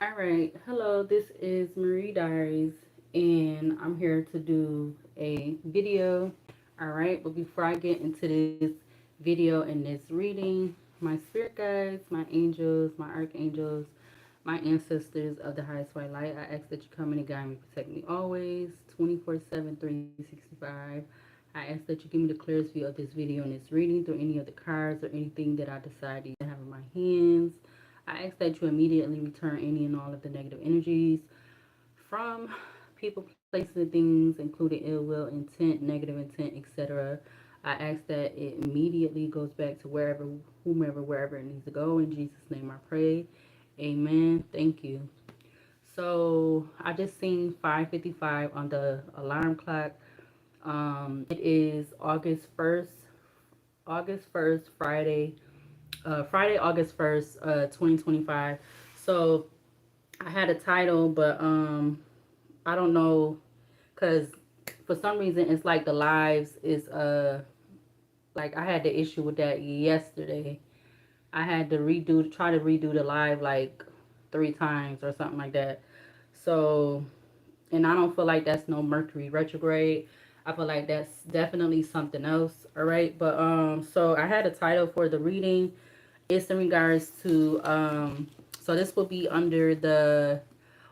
All right, hello, this is Marie Diaries, and I'm here to do a video. All right, but before I get into this video and this reading, my spirit guides, my angels, my archangels, my ancestors of the highest white light, I ask that you come in and guide me, protect me always, 24/7, 365. I ask that you give me the clearest view of this video and this reading through any of the cards or anything that I decide to have in my hands. I ask that you immediately return any and all of the negative energies from people, places, and things, including ill will, intent, negative intent, etc. I ask that it immediately goes back to wherever, whomever, wherever it needs to go. In Jesus' name I pray. Amen. Thank you. So I just seen 5:55 on the alarm clock. It is August 1st, Friday, August 1st, 2025. So I had a title, but I don't know, cause for some reason it's like the lives is like I had the issue with that yesterday. I had to try to redo the live like 3 times or something like that. So, and I don't feel like that's no Mercury retrograde. I feel like that's definitely something else. All right, but so I had a title for the reading. It's in regards to so this will be under the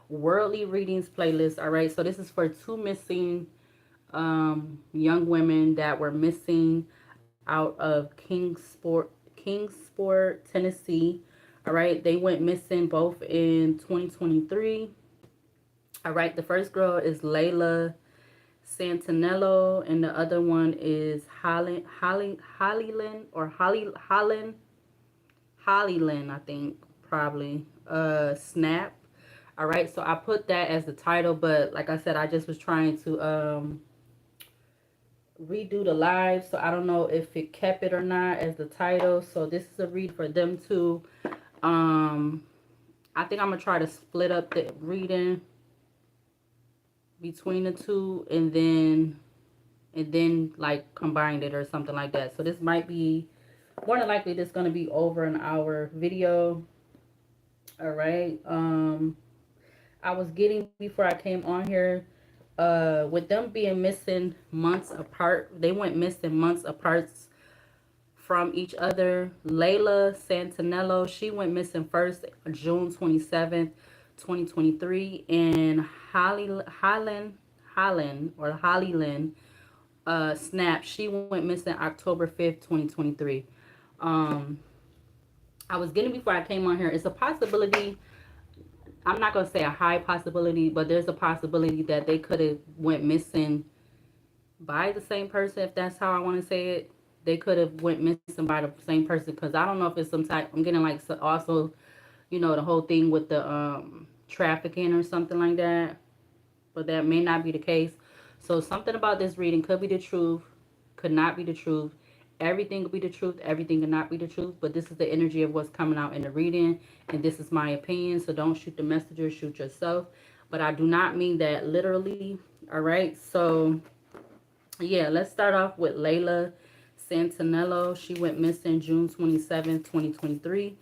worldly readings playlist. All right, so this is for two missing young women that were missing out of Kingsport, Tennessee. All right, they went missing both in 2023. All right, the first girl is Layla Santanello, and the other one is HOLLYNN, or HOLLYNN, I think, probably. SNAPP. All right, so I put that as the title, but like I said, I just was trying to redo the live, so I don't know if it kept it or not as the title. So this is a read for them too. Um, I think I'm gonna try to split up the reading between the two, and then like combined it or something like that. So this might be more than likely this gonna be over an hour video. All right. I was getting before I came on here, with them being missing months apart. They went missing months apart from each other. Layla Santanello, she went missing first June 27th, 2023. And HOLLYNN, Snap, she went missing October 5th, 2023. Um, I was getting before I came on here. It's a possibility. I'm not gonna say a high possibility, but there's a possibility that they could have went missing by the same person, if that's how I want to say it. They could have went missing by the same person, because I don't know if it's some type. I'm getting like also, the whole thing with the trafficking or something like that, but that may not be the case. So something about this reading could be the truth, could not be the truth. Everything could be the truth, everything could not be the truth, but this is the energy of what's coming out in the reading, and this is my opinion, so don't shoot the messenger, shoot yourself. But I do not mean that literally. All right, so yeah, let's start off with Layla Santanello. She went missing June 27th, 2023.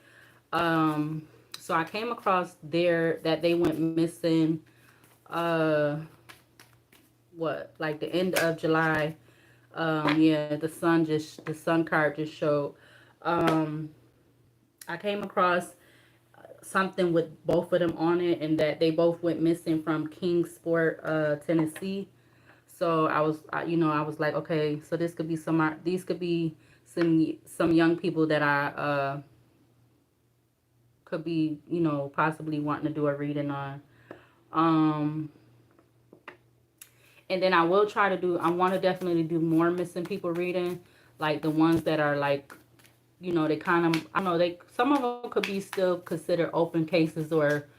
So I came across there that they went missing, uh, like the end of July. Yeah, the sun card just showed. Um, I came across something with both of them on it, and that they both went missing from Kingsport, Tennessee. So I was like, okay, so these could be some young people that I could be, possibly wanting to do a reading on. Um, and then I want to definitely do more missing people reading, like the ones that are like, they kind of, I don't know, some of them could be still considered open cases, or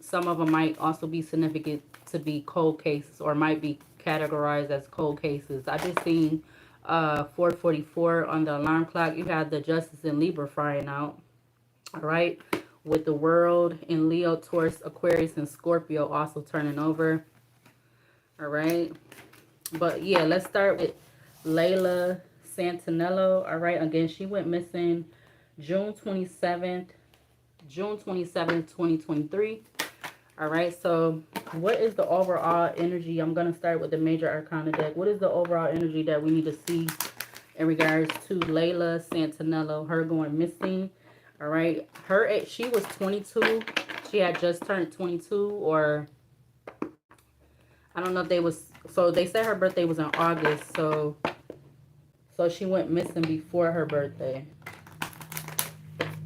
some of them might also be significant to be cold cases, or might be categorized as cold cases. I just seen 4:44 on the alarm clock. You had the Justice in Libra frying out. All right. With the world in Leo, Taurus, Aquarius, and Scorpio also turning over. All right. But yeah, let's start with Layla Santanello. All right. Again, she went missing June 27th, 2023. All right, so what is the overall energy? I'm going to start with the major arcana deck. What is the overall energy that we need to see in regards to Layla Santanello, her going missing? All right, she was 22. She had just turned 22, or I don't know if they was, so they said her birthday was in August, so she went missing before her birthday.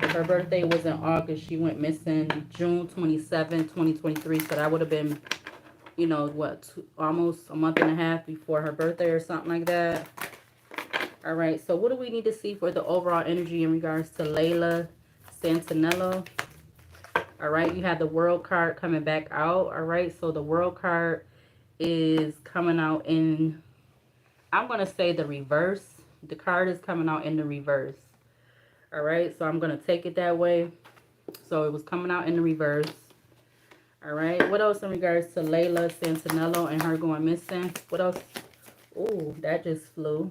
Her birthday was in August. She went missing June 27, 2023. So that would have been, you know, what, almost a month and a half before her birthday or something like that. All right. So what do we need to see for the overall energy in regards to Layla Santanello? All right. You have the World card coming back out. All right. So the World card is coming out in, I'm going to say the reverse. The card is coming out in the reverse. All right, so I'm going to take it that way. So it was coming out in the reverse. All right, what else in regards to Layla Santanello and her going missing? What else? Oh, that just flew.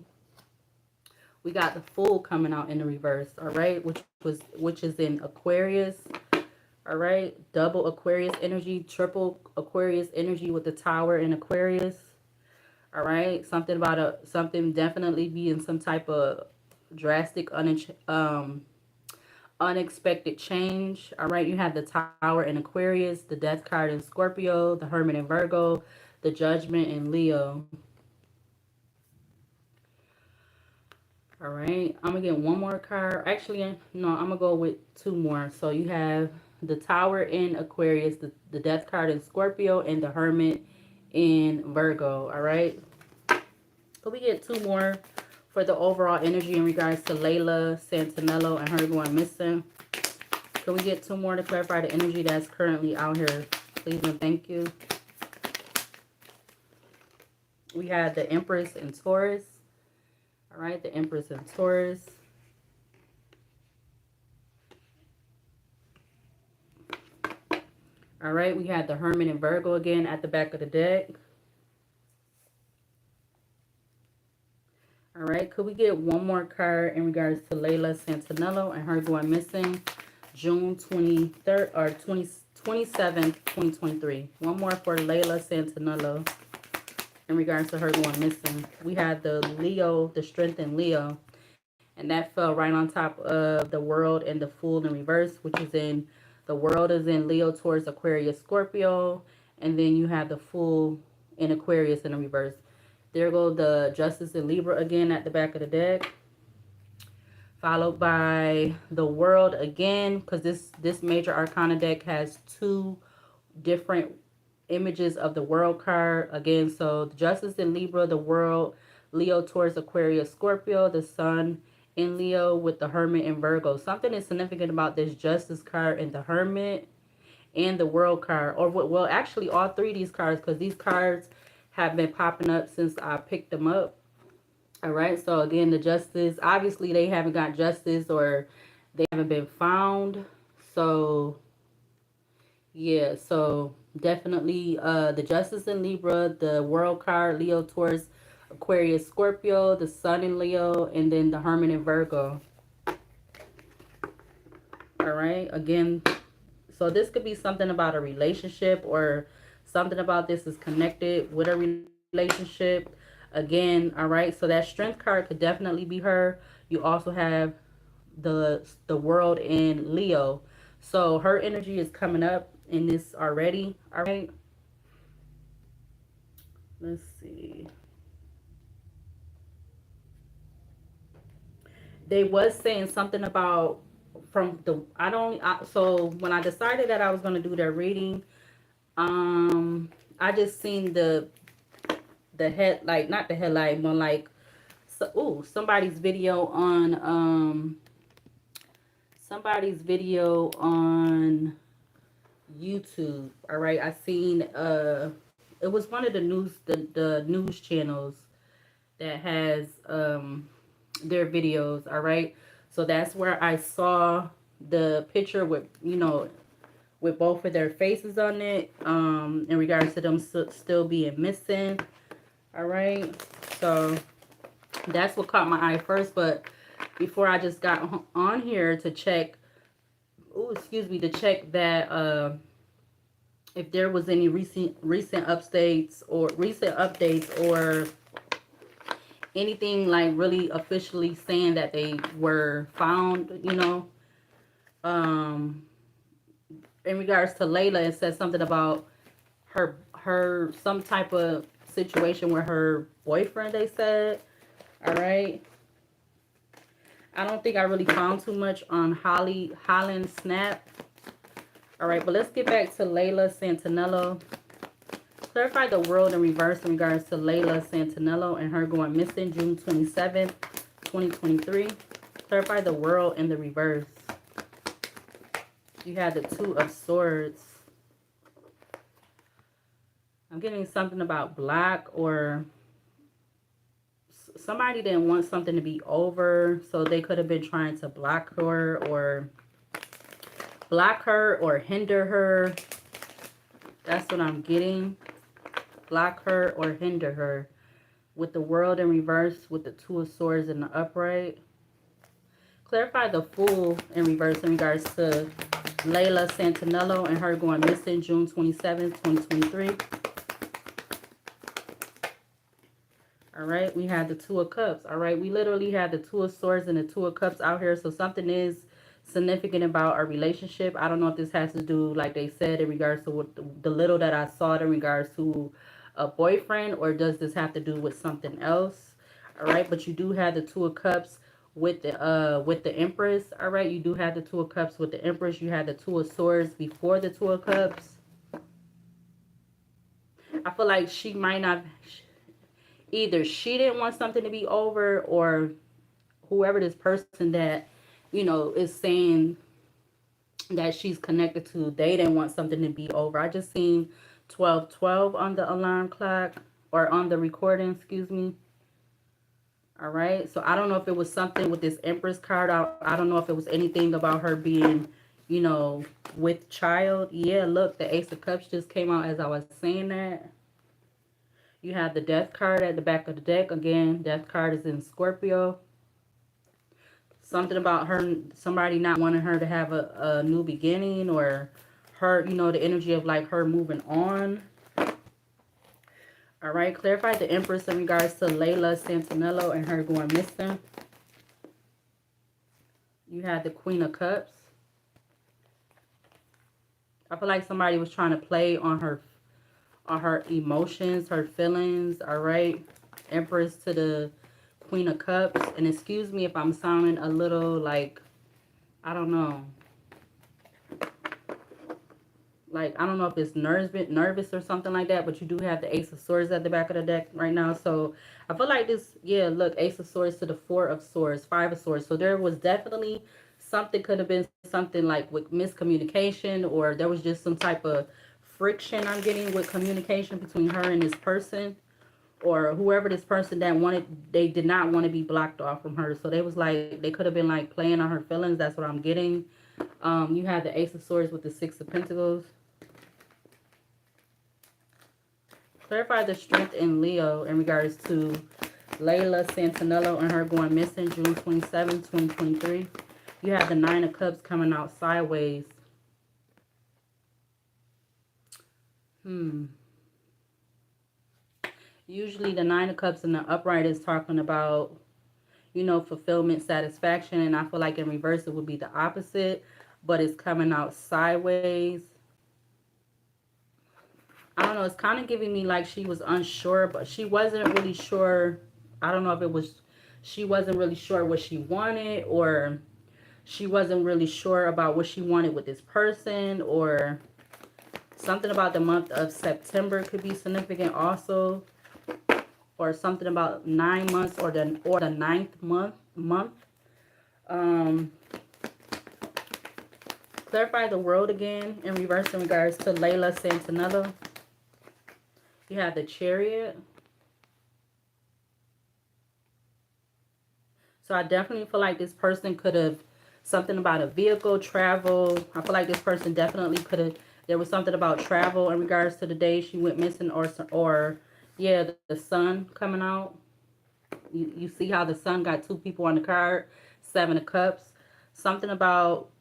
We got the Fool coming out in the reverse, all right, which is in Aquarius. All right, double Aquarius energy, triple Aquarius energy with the Tower in Aquarius. All right, something about something definitely being some type of drastic unexpected change. All right, you have the Tower in Aquarius, the Death card in Scorpio, the Hermit in Virgo, the Judgment in Leo. All right, I'm gonna get one more card. Actually, no, I'm gonna go with two more. So you have the Tower in Aquarius, the Death card in Scorpio, and the Hermit in Virgo. All right, so we get two more for the overall energy in regards to Layla Santanello and her going missing. Can we get two more to clarify the energy that's currently out here? Please and thank you. We have the Empress in Taurus. All right, the Empress in Taurus. All right, we have the Hermit in Virgo again at the back of the deck. All right, could we get one more card in regards to Layla Santanello and her going missing June 23rd or 27th, 2023? One more for Layla Santanello in regards to her going missing. We had the Leo, the Strength in Leo, and that fell right on top of the World and the Fool in reverse, which is in, the World is in Leo, Taurus, Aquarius, Scorpio, and then you have the Fool in Aquarius in the reverse. There go the Justice in Libra again at the back of the deck. Followed by the World again, because this major arcana deck has two different images of the World card. Again, so the Justice in Libra, the World, Leo, Taurus, Aquarius, Scorpio, the Sun in Leo with the Hermit in Virgo. Something is significant about this Justice card and the Hermit and the World card. Or, well, actually all three of these cards, because these cards have been popping up since I picked them up. All right, so again, the Justice, obviously they haven't got justice or they haven't been found. So yeah, so definitely the Justice in Libra, the World card, Leo, Taurus, Aquarius, Scorpio, the Sun in Leo, and then the Hermit in Virgo. All right, again, so this could be something about a relationship, or something about this is connected with a relationship. Again, all right, so that Strength card could definitely be her. You also have the World in Leo. So her energy is coming up in this already. All right. Let's see. They was saying something about from the, so when I decided that I was going to do their reading, I just seen the head, like not the headlight, but like, so, ooh, somebody's video on YouTube. All right, I seen it was one of the news channels that has their videos. All right, so that's where I saw the picture with, you know, with both of their faces on it, in regards to them still being missing. All right, so that's what caught my eye first. But before I just got on here to check, oh, excuse me, to check that if there was any recent updates or anything like really officially saying that they were found, you know. Um, in regards to Layla, it says something about her some type of situation with her boyfriend, they said. All right. I don't think I really found too much on HOLLYNN SNAPP. All right, but let's get back to LAYLA SANTANELLO. Clarify the world in reverse in regards to LAYLA SANTANELLO and her going missing June 27th, 2023. Clarify the world in the reverse. You had the Two of Swords. I'm getting something about black, or somebody didn't want something to be over, so they could have been trying to block her or hinder her. That's what I'm getting. Block her or hinder her. With the world in reverse, with the Two of Swords in the upright. Clarify the Fool in reverse in regards to LAYLA SANTANELLO and her going missing June 27th, 2023. All right, we had the Two of Cups. All right, we literally had the Two of Swords and the Two of Cups out here. So something is significant about our relationship. I don't know if this has to do, like they said, in regards to what the little that I saw in regards to a boyfriend, or does this have to do with something else? All right, but you do have the Two of Cups with the Empress. All right, you do have the Two of Cups with the Empress. You had the Two of Swords before the Two of Cups. I feel like she might not, either she didn't want something to be over, or whoever this person that, you know, is saying that she's connected to, they didn't want something to be over. I just seen 12:12 on the alarm clock, or on the recording, excuse me. All right, so I don't know if it was something with this Empress card. I don't know if it was anything about her being, you know, with child. Yeah, look, the Ace of Cups just came out as I was saying that. You have the Death card at the back of the deck. Again, Death card is in Scorpio. Something about her, somebody not wanting her to have a new beginning, or her, you know, the energy of like her moving on. All right, clarify the Empress in regards to LAYLA SANTANELLO and her going missing. You had the Queen of Cups. I feel like somebody was trying to play on her emotions, her feelings. All right, Empress to the Queen of Cups. And excuse me if I'm sounding a little like, I don't know. Like, I don't know if it's nervous or something like that, but you do have the Ace of Swords at the back of the deck right now. So I feel like this, yeah, look, Ace of Swords to the Four of Swords, Five of Swords. So there was definitely something, could have been something like with miscommunication, or there was just some type of friction I'm getting with communication between her and this person, or whoever this person that wanted, they did not want to be blocked off from her. So they was like, they could have been like playing on her feelings. That's what I'm getting. You had the Ace of Swords with the Six of Pentacles. Clarify the strength in Leo in regards to LAYLA SANTANELLO and her going missing June 27, 2023. You have the Nine of Cups coming out sideways. Usually the Nine of Cups in the upright is talking about, you know, fulfillment, satisfaction. And I feel like in reverse it would be the opposite. But it's coming out sideways. I don't know, it's kind of giving me like she was unsure, but she wasn't really sure. I don't know if it was, she wasn't really sure what she wanted, or she wasn't really sure about what she wanted with this person, or something about the month of September could be significant also, or something about 9 months, or the ninth month. Clarify the world again in reverse in regards to LAYLA SANTANELLO. You have the Chariot. So I definitely feel like this person could have, something about a vehicle, travel. I feel like this person definitely could have, there was something about travel in regards to the day she went missing, or yeah, the sun coming out. You see how the sun got two people on the card, Seven of Cups. Something about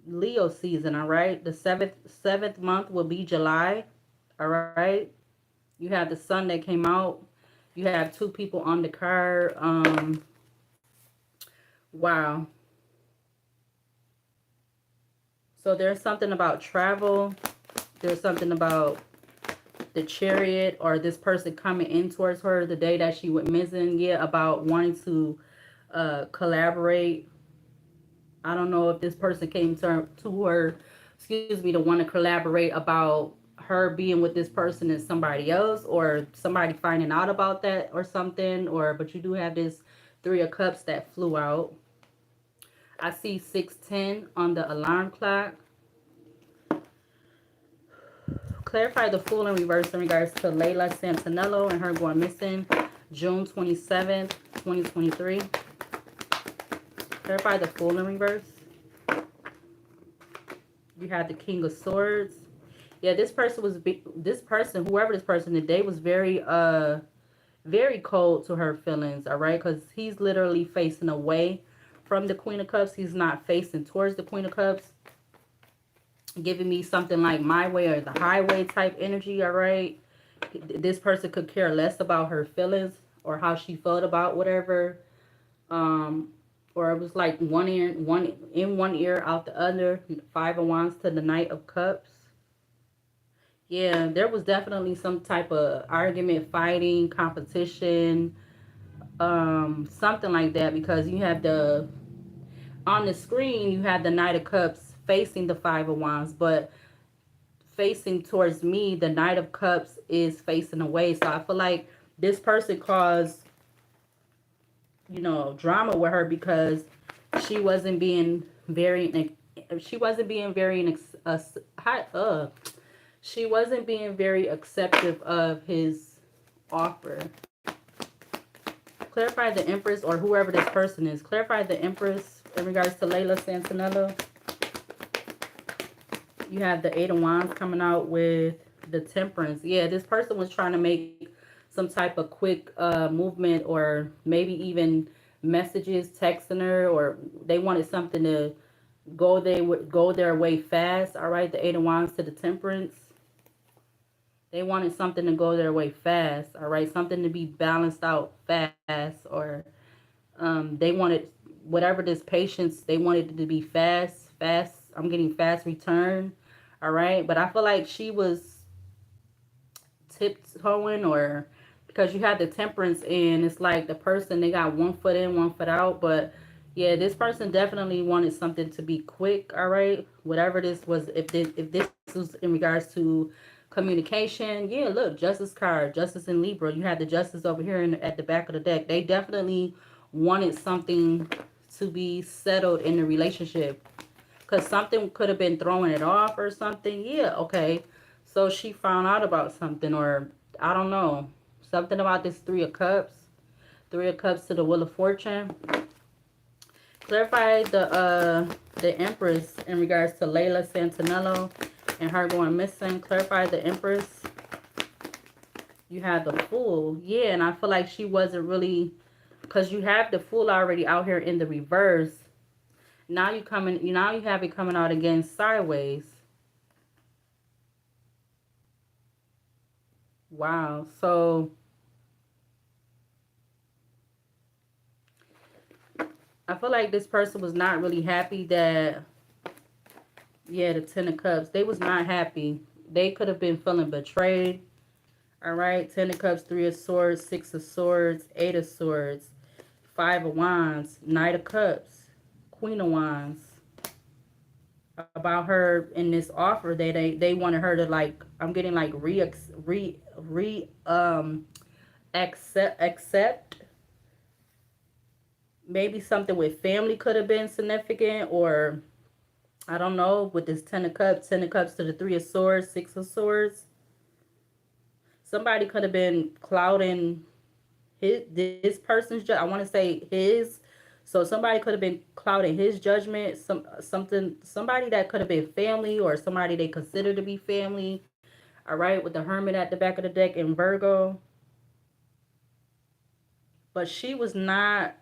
Leo season, all right? The seventh month will be July, all right? You have the sun that came out. You have two people on the card. Wow. So there's something about travel. There's something about the chariot or this person coming in towards her the day that she went missing. Yeah, about wanting to collaborate. I don't know if this person came to her, excuse me, to want to collaborate about her being with this person and somebody else, or somebody finding out about that or something. Or but you do have this Three of Cups that flew out. I see 6:10 on the alarm clock. Clarify the Fool in reverse in regards to Layla Santanello and her going missing June 27th, 2023. Clarify the Fool in reverse. You had the King of Swords. Yeah, this person, whoever this person today, was very cold to her feelings, all right? Because he's literally facing away from the Queen of Cups. He's not facing towards the Queen of Cups. Giving me something like my way or the highway type energy, all right? This person could care less about her feelings or how she felt about whatever. Um, or it was like one in one ear, out the other. Five of Wands to the Knight of Cups. Yeah, there was definitely some type of argument, fighting, competition, something like that, because you have the on the screen you have the Knight of Cups facing the Five of Wands, but facing towards me, the Knight of Cups is facing away. So I feel like this person caused, drama with her because she wasn't being very, she wasn't being very, she wasn't being very acceptive of his offer. Clarify the Empress or whoever this person is. Clarify the Empress in regards to Layla Santanello. You have the Eight of Wands coming out with the Temperance. Yeah, this person was trying to make some type of quick movement, or maybe even messages, texting her, or they wanted something to go their way fast. All right, the Eight of Wands to the Temperance. They wanted something to go their way fast. All right, something to be balanced out fast, or they wanted whatever this patience. They wanted it to be fast, fast. I'm getting fast return. All right, but I feel like she was tiptoeing, or because you have the Temperance in, it's like the person, they got one foot in, one foot out. But yeah, this person definitely wanted something to be quick. All right, whatever this was, if this was in regards to communication. Yeah, look, Justice card, Justice in Libra. You have the Justice over here at the back of the deck. They definitely wanted something to be settled in the relationship, because something could have been throwing it off or something. Yeah, okay. So she found out about something, or I don't know. Something about this Three of Cups. Three of Cups to the Wheel of Fortune. Clarify the Empress in regards to Layla Santanello and her going missing. Clarify the Empress. You have the Fool. Yeah, and I feel like she wasn't really, because you have the Fool already out here in the reverse. Now you have it coming out again sideways. Wow. So I feel like this person was not really happy that, yeah, the Ten of Cups. They was not happy. They could have been feeling betrayed. All right. Ten of Cups, Three of Swords, Six of Swords, Eight of Swords, Five of Wands, Knight of Cups, Queen of Wands. About her in this offer, they wanted her to, like, I'm getting like accept. Maybe something with family could have been significant, or I don't know, with this Ten of Cups to the Three of Swords, Six of Swords. Somebody could have been clouding this person's, I want to say his. So somebody could have been clouding his judgment. Somebody that could have been family, or somebody they consider to be family. All right, with the Hermit at the back of the deck in Virgo. But she wasn't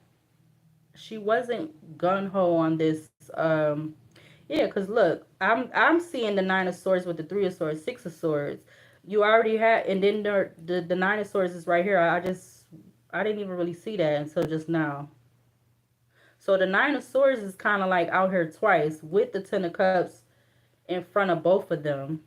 gun ho on this. Yeah, because look, I'm seeing the Nine of Swords with the Three of Swords, Six of Swords. You already had, and then the Nine of Swords is right here. I didn't even really see that until just now. So the Nine of Swords is kind of like out here twice with the Ten of Cups in front of both of them.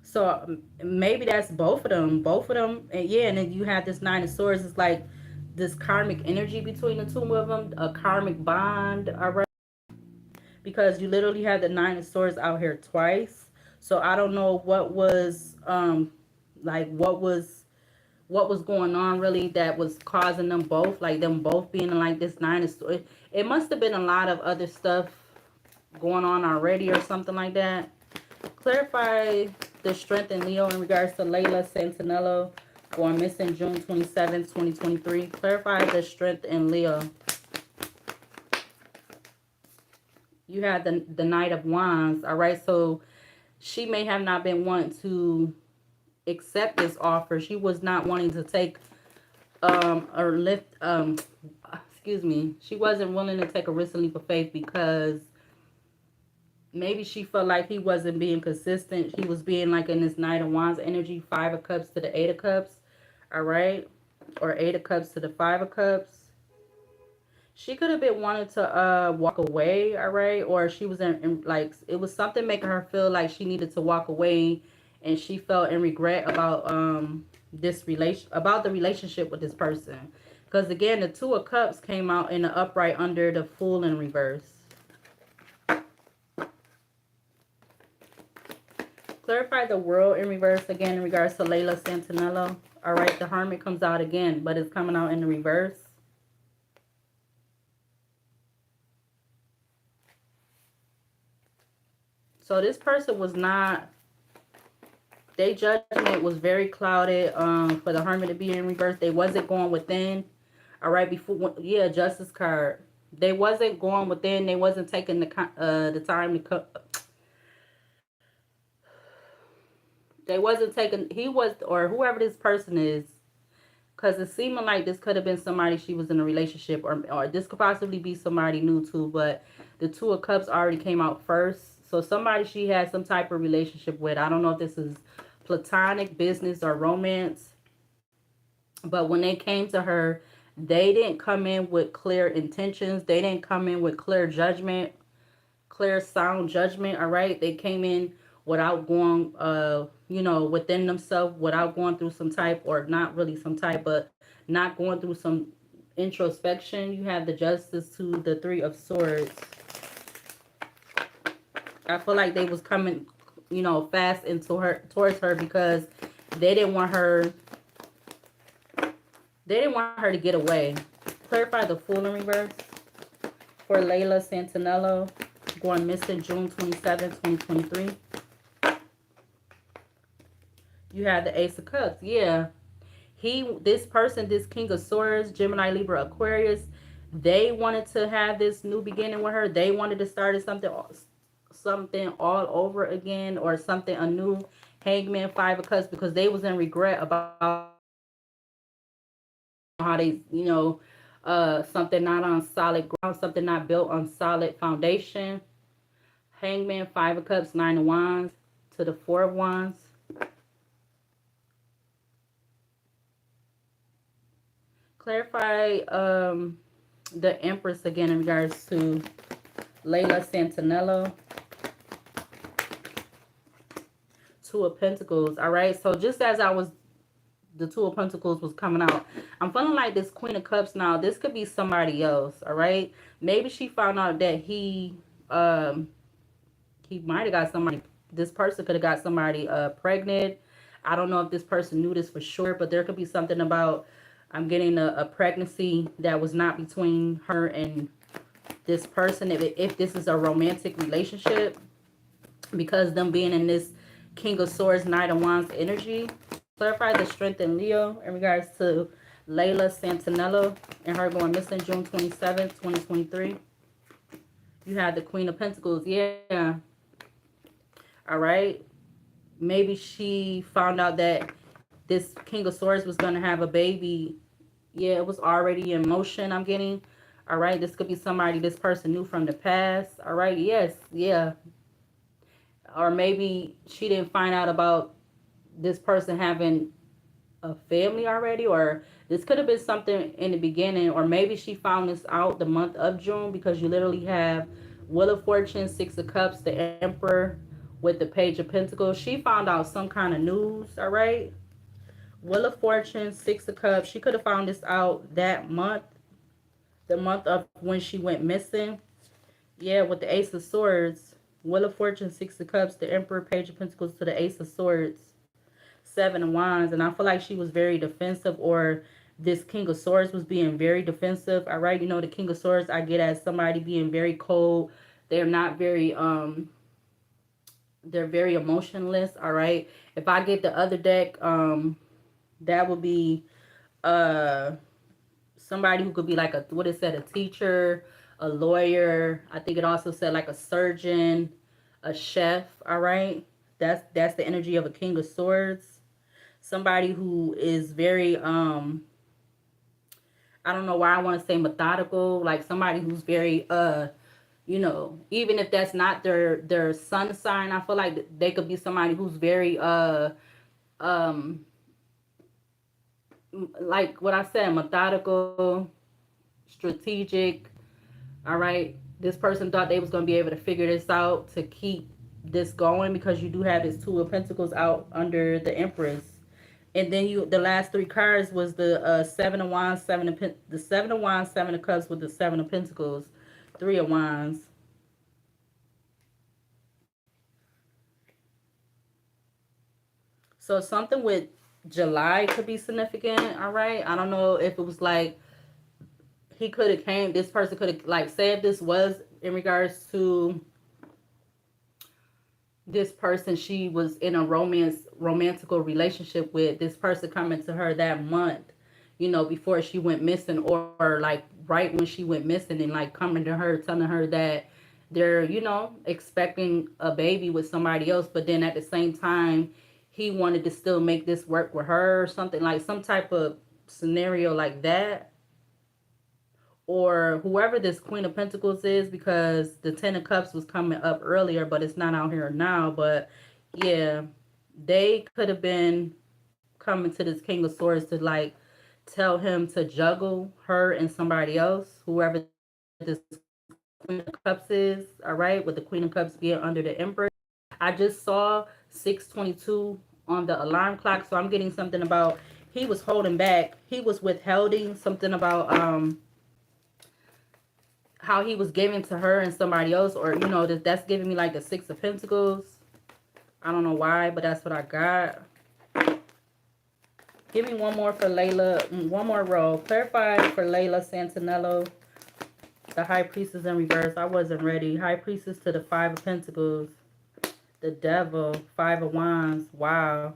So maybe that's both of them, and yeah. And then you have this Nine of Swords. It's like this karmic energy between the two of them, a karmic bond. All right, because you literally had the Nine of Swords out here twice. So I don't know what was like what was going on really that was causing them both, like them both being like this Nine of Swords. It must have been a lot of other stuff going on already or something like that. Clarify the strength in Leo in regards to Layla Santanello going missing June 27th, 2023. Clarify the strength in Leo. You had the Knight of Wands. All right, so she may have not been wanting to accept this offer. She was not wanting to take or lift excuse me. She wasn't willing to take a risk and leap of faith because maybe she felt like he wasn't being consistent. He was being like in this Knight of Wands energy, Five of Cups to the Eight of Cups. All right, or Eight of Cups to the Five of Cups. She could have been wanting to walk away, all right, or she was in like it was something making her feel like she needed to walk away, and she felt in regret about this relation about the relationship with this person, because again the Two of Cups came out in the upright under the Fool in reverse. Clarify the World in reverse again in regards to Layla Santanello. All right, the Hermit comes out again, but it's coming out in the reverse. So this person was not, their judgment was very clouded for the Hermit to be in reverse. They wasn't going within. All right, before, yeah, Justice card. They wasn't going within. They wasn't taking the time to they wasn't taking, he was, or whoever this person is, because it's seeming like this could have been somebody she was in a relationship, or this could possibly be somebody new too, but the Two of Cups already came out first. So somebody she had some type of relationship with. I don't know if this is platonic, business, or romance. But when they came to her, they didn't come in with clear intentions. They didn't come in with clear judgment, clear sound judgment. All right, they came in without going you know, within themselves, without going through some type, or not really some type, but not going through some introspection. You have the Justice to the Three of Swords. I feel like they was coming, you know, fast into her, towards her, because they didn't want her to get away. Clarify the Fool in reverse for Layla Santanello going missing June 27, 2023. You have the Ace of Cups. Yeah. This person, this King of Swords, Gemini, Libra, Aquarius, they wanted to have this new beginning with her. They wanted to start something all over again, or something anew. Hangman, Five of Cups, because they was in regret about how they, you know, something not on solid ground, something not built on solid foundation. Hangman, Five of Cups, Nine of Wands to the Four of Wands. Clarify the Empress again in regards to Layla Santanello. Two of Pentacles. All right, so just as the Two of Pentacles was coming out, I'm feeling like this Queen of Cups now, this could be somebody else. All right, maybe she found out that he might have got somebody, this person could have got somebody pregnant. I don't know if this person knew this for sure, but there could be something about, I'm getting a pregnancy that was not between her and this person, if this is a romantic relationship, because them being in this King of Swords, Knight of Wands energy. Clarify the strength in Leo in regards to Layla Santanello and her going missing June 27th, 2023. You have the Queen of Pentacles. Yeah. All right. Maybe she found out that this King of Swords was going to have a baby. Yeah, it was already in motion, I'm getting. All right, this could be somebody this person knew from the past. All right, yes, yeah. Or maybe she didn't find out about this person having a family already, or this could have been something in the beginning, or maybe she found this out the month of June, because you literally have Wheel of Fortune, Six of Cups, the Emperor with the Page of Pentacles. She found out some kind of news. All right, Wheel of Fortune, Six of Cups. She could have found this out that month, the month of when she went missing. Yeah, with the Ace of Swords, Wheel of Fortune, Six of Cups, the Emperor, Page of Pentacles to the Ace of Swords, Seven of Wands. And I feel like she was very defensive, or this King of Swords was being very defensive. All right, you know, the King of Swords I get as somebody being very cold. They're not very they're very emotionless. All right, if I get the other deck, that would be uh somebody who could be like a, what it said, a teacher, a lawyer. I think it also said like a surgeon, a chef. All right, that's the energy of a King of Swords. Somebody who is very I don't know why I want to say methodical, like somebody who's very you know, even if that's not their sun sign, I feel like they could be somebody who's very um like what I said, methodical, strategic. All right, this person thought they was going to be able to figure this out to keep this going, because you do have this Two of Pentacles out under the Empress. And then you, the last three cards was the Seven of Wands, the Seven of Wands, Seven of Cups with the Seven of Pentacles, Three of Wands. So something with July could be significant. All right, I don't know if it was like he could have came, this person could have, like, say if this was in regards to this person she was in a romantical relationship with, this person coming to her that month, you know, before she went missing, or like right when she went missing, and like coming to her telling her that they're, you know, expecting a baby with somebody else, but then at the same time he wanted to still make this work with her, or something, like some type of scenario like that. Or whoever this Queen of Pentacles is, because the Ten of Cups was coming up earlier, but it's not out here now. But yeah, they could have been coming to this King of Swords to like tell him to juggle her and somebody else, whoever this Queen of Cups is. All right, with the Queen of Cups being under the Empress. I just saw 6:22 on the alarm clock, so I'm getting something about he was holding back, he was withholding something about how he was giving to her and somebody else, or you know, that's giving me like the Six of Pentacles. I don't know why, but that's what I got. Give me one more for Layla, one more row. Clarify for Layla Santanello, the High Priestess in reverse. I wasn't ready. High Priestess to the Five of Pentacles, the Devil, Five of Wands. Wow.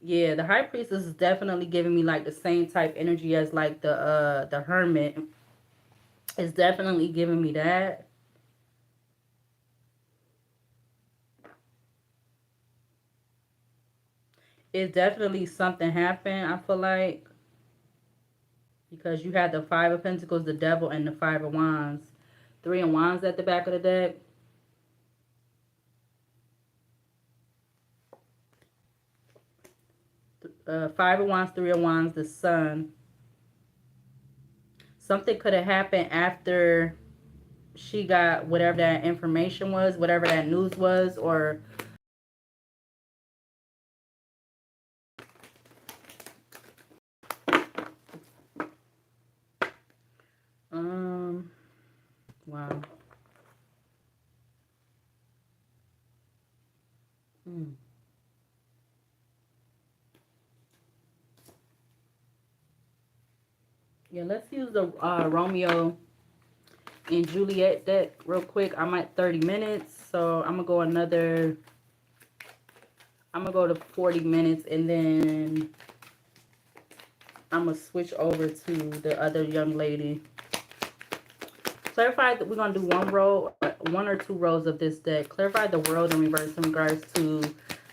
Yeah, the High Priestess is definitely giving me like the same type energy as like the Hermit. It's definitely giving me that. It's definitely something happened, I feel like, because you had the Five of Pentacles, the Devil, and the Five of Wands. Three of Wands at the back of the deck. Five of Wands, Three of Wands, the Sun. Something could have happened after she got whatever that information was, whatever that news was, or wow. Hmm. Yeah, let's use the Romeo and Juliet deck real quick. I'm at 30 minutes, so I'm gonna go another. I'm gonna go to 40 minutes, and then I'm gonna switch over to the other young lady. Clarify that we're gonna do one row, one or two rows of this deck. Clarify the world in reverse in regards to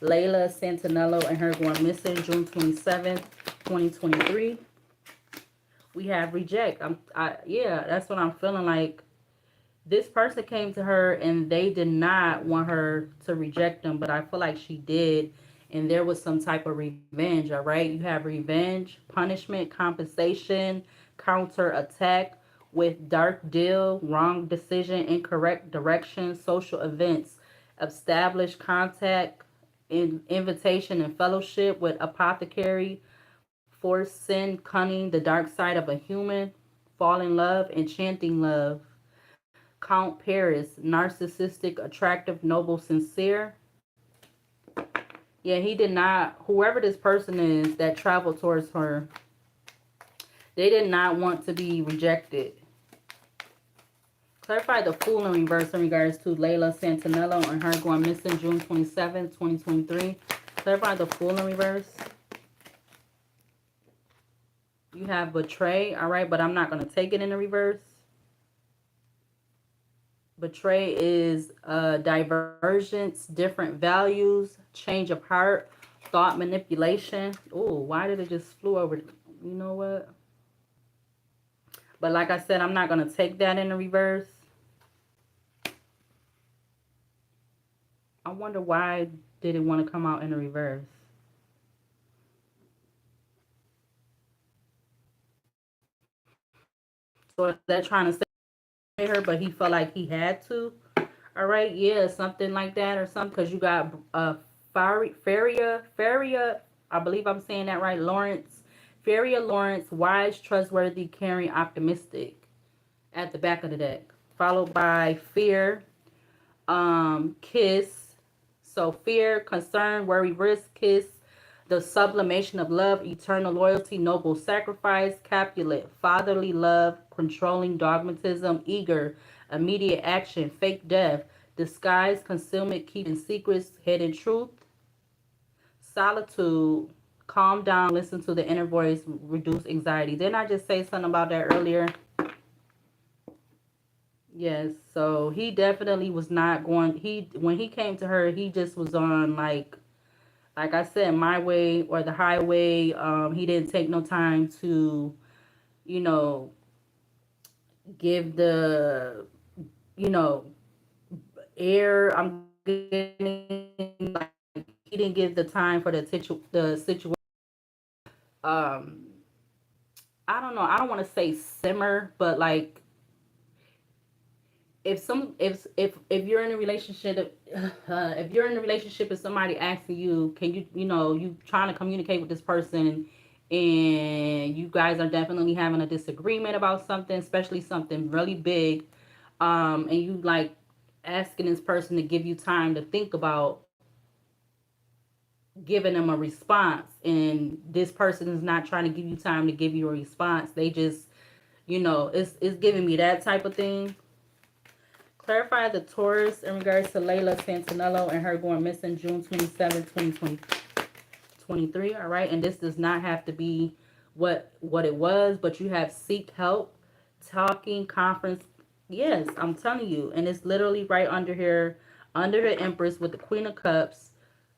Layla Santanello and her going missing June 27th, 2023. We have reject. Yeah, that's what I'm feeling like. This person came to her and they did not want her to reject them, but I feel like she did. And there was some type of revenge, all right? You have revenge, punishment, compensation, counter attack with dark deal, wrong decision, incorrect direction, social events, established contact, invitation and fellowship with apothecary, force, sin, cunning, the dark side of a human, fall in love, enchanting love. Count Paris, narcissistic, attractive, noble, sincere. Yeah, he did not, whoever this person is that traveled towards her, they did not want to be rejected. Clarify the Fool in reverse in regards to Layla Santanello and her going missing June 27th, 2023. Clarify the Fool in reverse. You have betray, all right, but I'm not going to take it in the reverse. Betray is divergence, different values, change of heart, thought manipulation. Oh, why did it just flew over? You know what? But like I said, I'm not going to take that in the reverse. I wonder why did it want to come out in the reverse. So is that trying to say her, but he felt like he had to? All right, yeah, something like that or something. Because you got Faria, I believe I'm saying that right, Lawrence. Faria Lawrence, wise, trustworthy, caring, optimistic at the back of the deck. Followed by Fear, Kiss. So Fear, Concern, Worry, Risk, Kiss. The sublimation of love, eternal loyalty, noble sacrifice, Capulet, fatherly love, controlling dogmatism, eager, immediate action, fake death, disguise, concealment, keeping secrets, hidden truth, solitude, calm down, listen to the inner voice, reduce anxiety. Didn't I just say something about that earlier? Yes, so he definitely was not going, when he came to her, he just was on like I said, my way or the highway. He didn't take no time to, you know, give the, you know, air. I'm getting like he didn't give the time for the situation. Um, I don't know. I don't want to say simmer, but like if you're in a relationship, if you're in a relationship and somebody asking you, can you trying to communicate with this person, and you guys are definitely having a disagreement about something, especially something really big, and you like asking this person to give you time to think about giving them a response, and this person is not trying to give you time to give you a response. They just, it's giving me that type of thing. Clarify the Taurus in regards to Layla Santanello and her going missing June 27, 2023. All right. And this does not have to be what it was, but you have seek help, talking, conference. Yes, I'm telling you. And it's literally right under here, under the Empress with the Queen of Cups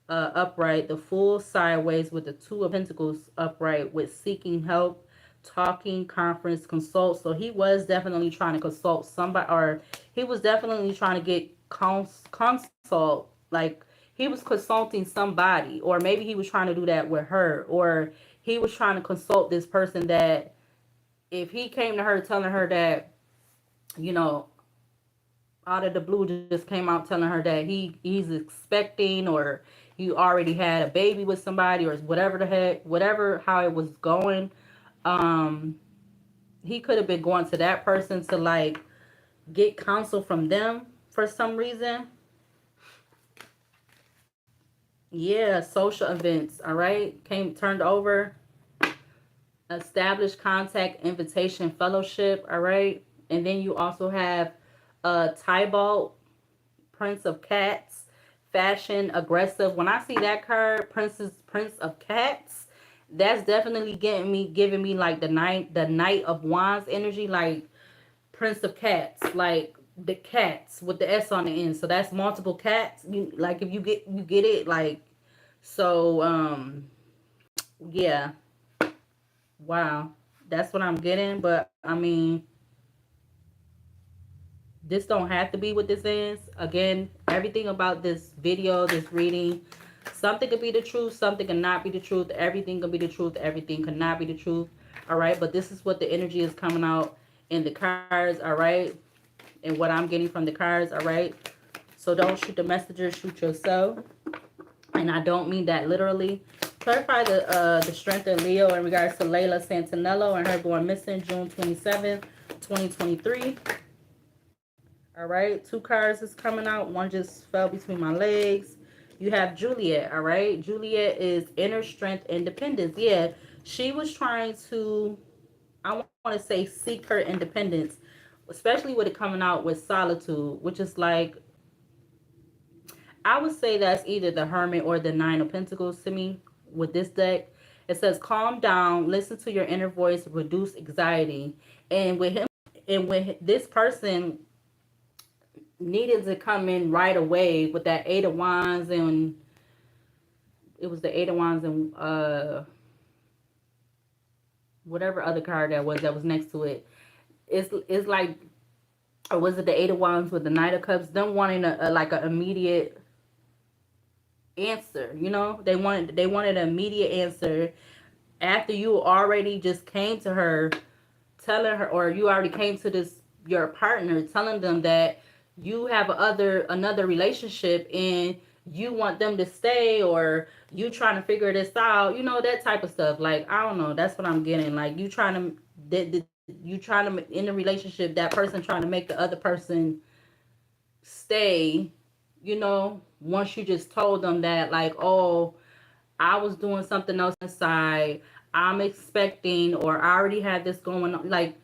upright, the Fool sideways with the Two of Pentacles upright with seeking help, talking, conference, consult. So he was definitely trying to consult somebody, or he was definitely trying to get consult, like he was consulting somebody, or maybe he was trying to do that with her, or he was trying to consult this person that if he came to her telling her that, you know, out of the blue just came out telling her that he's expecting, or he already had a baby with somebody, or whatever the heck, whatever, how it was going, um he could have been going to that person to like get counsel from them for some reason. Yeah, social events, all right, came turned over, established contact, invitation, fellowship, all right. And then you also have Tybalt, Prince of Cats, fashion, aggressive. When I see that card, Prince of Cats, that's definitely giving me like the Knight of Wands energy, like Prince of Cats, like the cats with the S on the end. So that's multiple cats. You like if you get it, like So, yeah, wow, that's what I'm getting. But I mean, this don't have to be what this is. Again, everything about this video, this reading, something could be the truth, something cannot be the truth, everything could be the truth, everything cannot be the truth. All right, but this is what the energy is coming out in the cards. All right, and what I'm getting from the cards. All right, so don't shoot the messenger, shoot yourself. And I don't mean that literally. Clarify the strength of Leo in regards to Layla Santanello and her going missing June 27th, 2023. All right, two cards is coming out. One just fell between my legs. You have Juliet. All right, Juliet is inner strength, independence. Yeah, she was trying to, I want to say, seek her independence, especially with it coming out with solitude, which is like, I would say that's either the Hermit or the Nine of Pentacles to me with this deck. It says, calm down, listen to your inner voice, reduce anxiety. And with him, and with this person needed to come in right away with that Eight of Wands, and it was the Eight of Wands and whatever other card that was next to it. It's like, or was it the Eight of Wands with the Knight of Cups? Them wanting a like an immediate answer. You know, they wanted an immediate answer after you already just came to her telling her, or you already came to this your partner telling them that you have another relationship and you want them to stay, or you trying to figure this out, you know, that type of stuff. Like, I don't know, that's what I'm getting. Like, you trying to you trying to, in a relationship, that person trying to make the other person stay, you know, once you just told them that, like, oh, I was doing something else inside, I'm expecting, or I already had this going on. Like,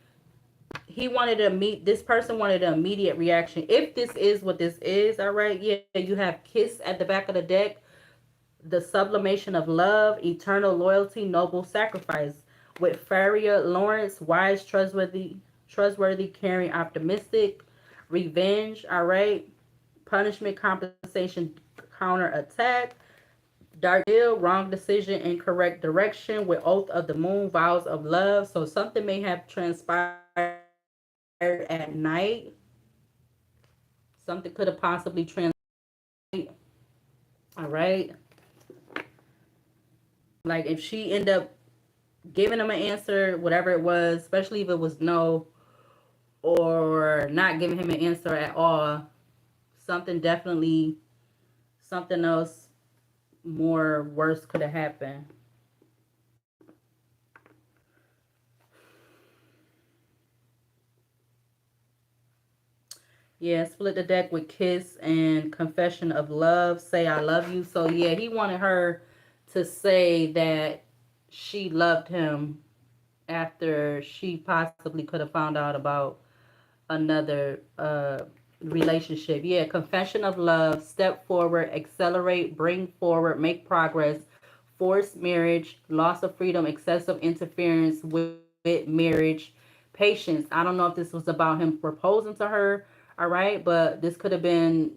he wanted to meet, this person wanted an immediate reaction. If this is what this is, all right, yeah, you have Kiss at the back of the deck, the sublimation of love, eternal loyalty, noble sacrifice. With Faria Lawrence, wise, trustworthy, caring, optimistic, revenge, all right, punishment, compensation, counter attack, dark deal, wrong decision, incorrect direction. With oath of the moon, vows of love. So something may have transpired at night. Something could have possibly transpired. All right. Like, if she ended up giving him an answer, whatever it was, especially if it was no, or not giving him an answer at all, something definitely, something else more worse could have happened. Yeah, split the deck with Kiss and Confession of Love, say I love you. So yeah, he wanted her to say that she loved him after she possibly could have found out about another relationship. Yeah, Confession of Love, step forward, accelerate, bring forward, make progress, forced marriage, loss of freedom, excessive interference with marriage, patience. I don't know if this was about him proposing to her, all right, but this could have been,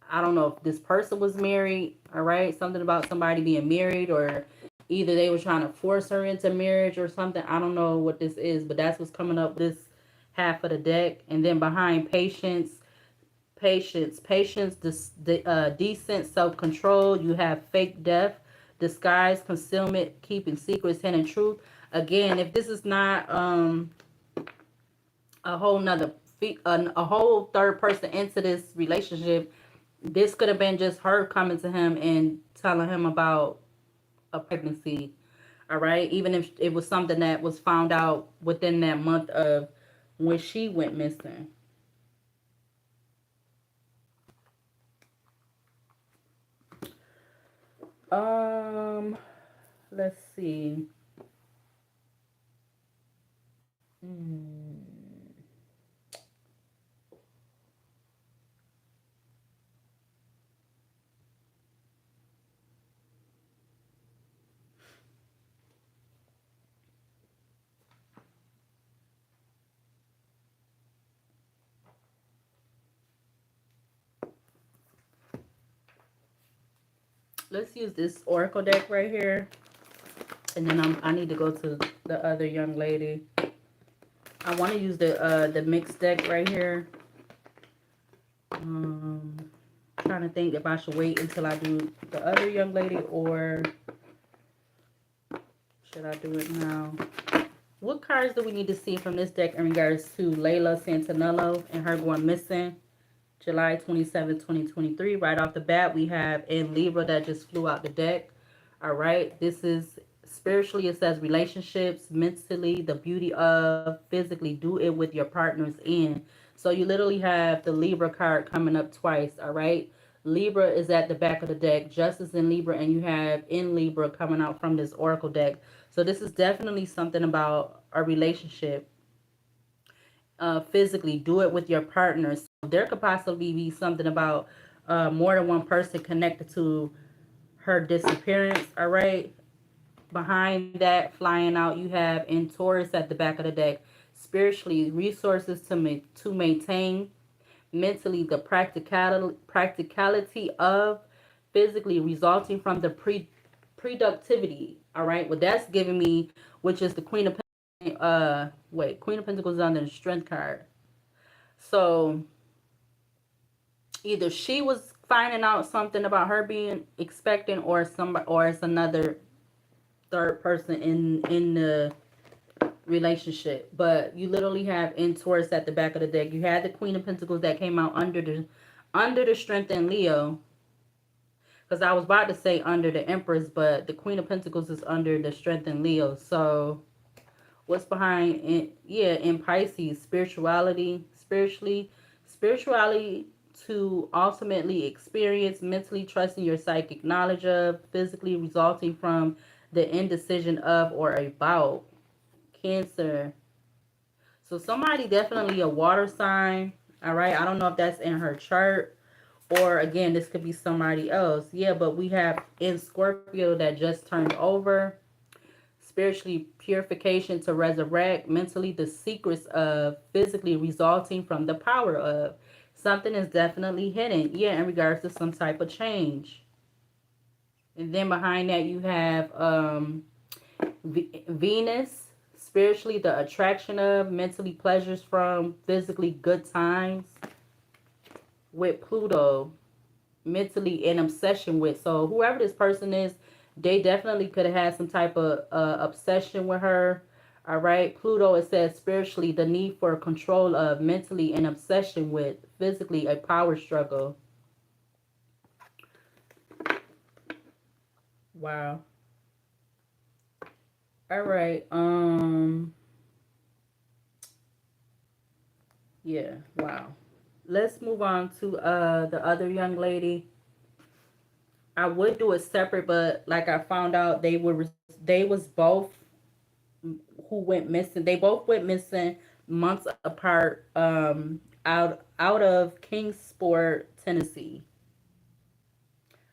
I don't know if this person was married, all right, something about somebody being married, or either they were trying to force her into marriage or something. I don't know what this is, but that's what's coming up this half of the deck. And then behind patience, decent self-control, you have fake death, disguise, concealment, keeping secrets, hidden truth. Again, if this is not a whole nother a whole third person into this relationship, this could have been just her coming to him and telling him about a pregnancy. All right, even if it was something that was found out within that month of when she went missing. um let's see. Hmm. Let's use this Oracle deck right here. And then I need to go to the other young lady. I want to use the mixed deck right here. Trying to think if I should wait until I do the other young lady or should I do it now? What cards do we need to see from this deck in regards to Layla Santanello and her going missing July 27, 2023? Right off the bat, we have in Libra that just flew out the deck. All right. This is spiritually, it says relationships, mentally, the beauty of, physically, do it with your partners in. So you literally have the Libra card coming up twice. All right. Libra is at the back of the deck, Justice in Libra, and you have in Libra coming out from this Oracle deck. So this is definitely something about a relationship. Physically, do it with your partners. So there could possibly be something about more than one person connected to her disappearance. All right. Behind that, flying out, you have in Taurus at the back of the deck. Spiritually, resources to maintain. Mentally, the practicality of. Physically, resulting from the productivity. All right. What that's giving me, which is the Queen of Queen of Pentacles is under the Strength card. So either she was finding out something about her being expecting, or somebody, or it's another third person in the relationship. But you literally have in Taurus at the back of the deck. You had the Queen of Pentacles that came out under the Strength in Leo. Because I was about to say under the Empress, but the Queen of Pentacles is under the Strength in Leo. So what's behind it? Yeah, in Pisces, spirituality to ultimately experience, mentally trusting your psychic knowledge of, physically resulting from the indecision of or about. Cancer. So somebody definitely a water sign. All right. I don't know if that's in her chart, or again, this could be somebody else. Yeah, but we have in Scorpio that just turned over. Spiritually, purification to resurrect. Mentally, the secrets of. Physically, resulting from the power of. Something is definitely hidden. Yeah, in regards to some type of change. And then behind that, you have Venus. Spiritually, the attraction of. Mentally, pleasures from. Physically, good times. With Pluto, mentally an obsession with. So whoever this person is, they definitely could have had some type of obsession with her. All right. Pluto, it says spiritually the need for control of, mentally an obsession with, physically a power struggle. Wow. All right. Yeah. Wow. Let's move on to the other young lady. I would do it separate, but like I found out, they was both who went missing. They both went missing months apart. Out of Kingsport, Tennessee.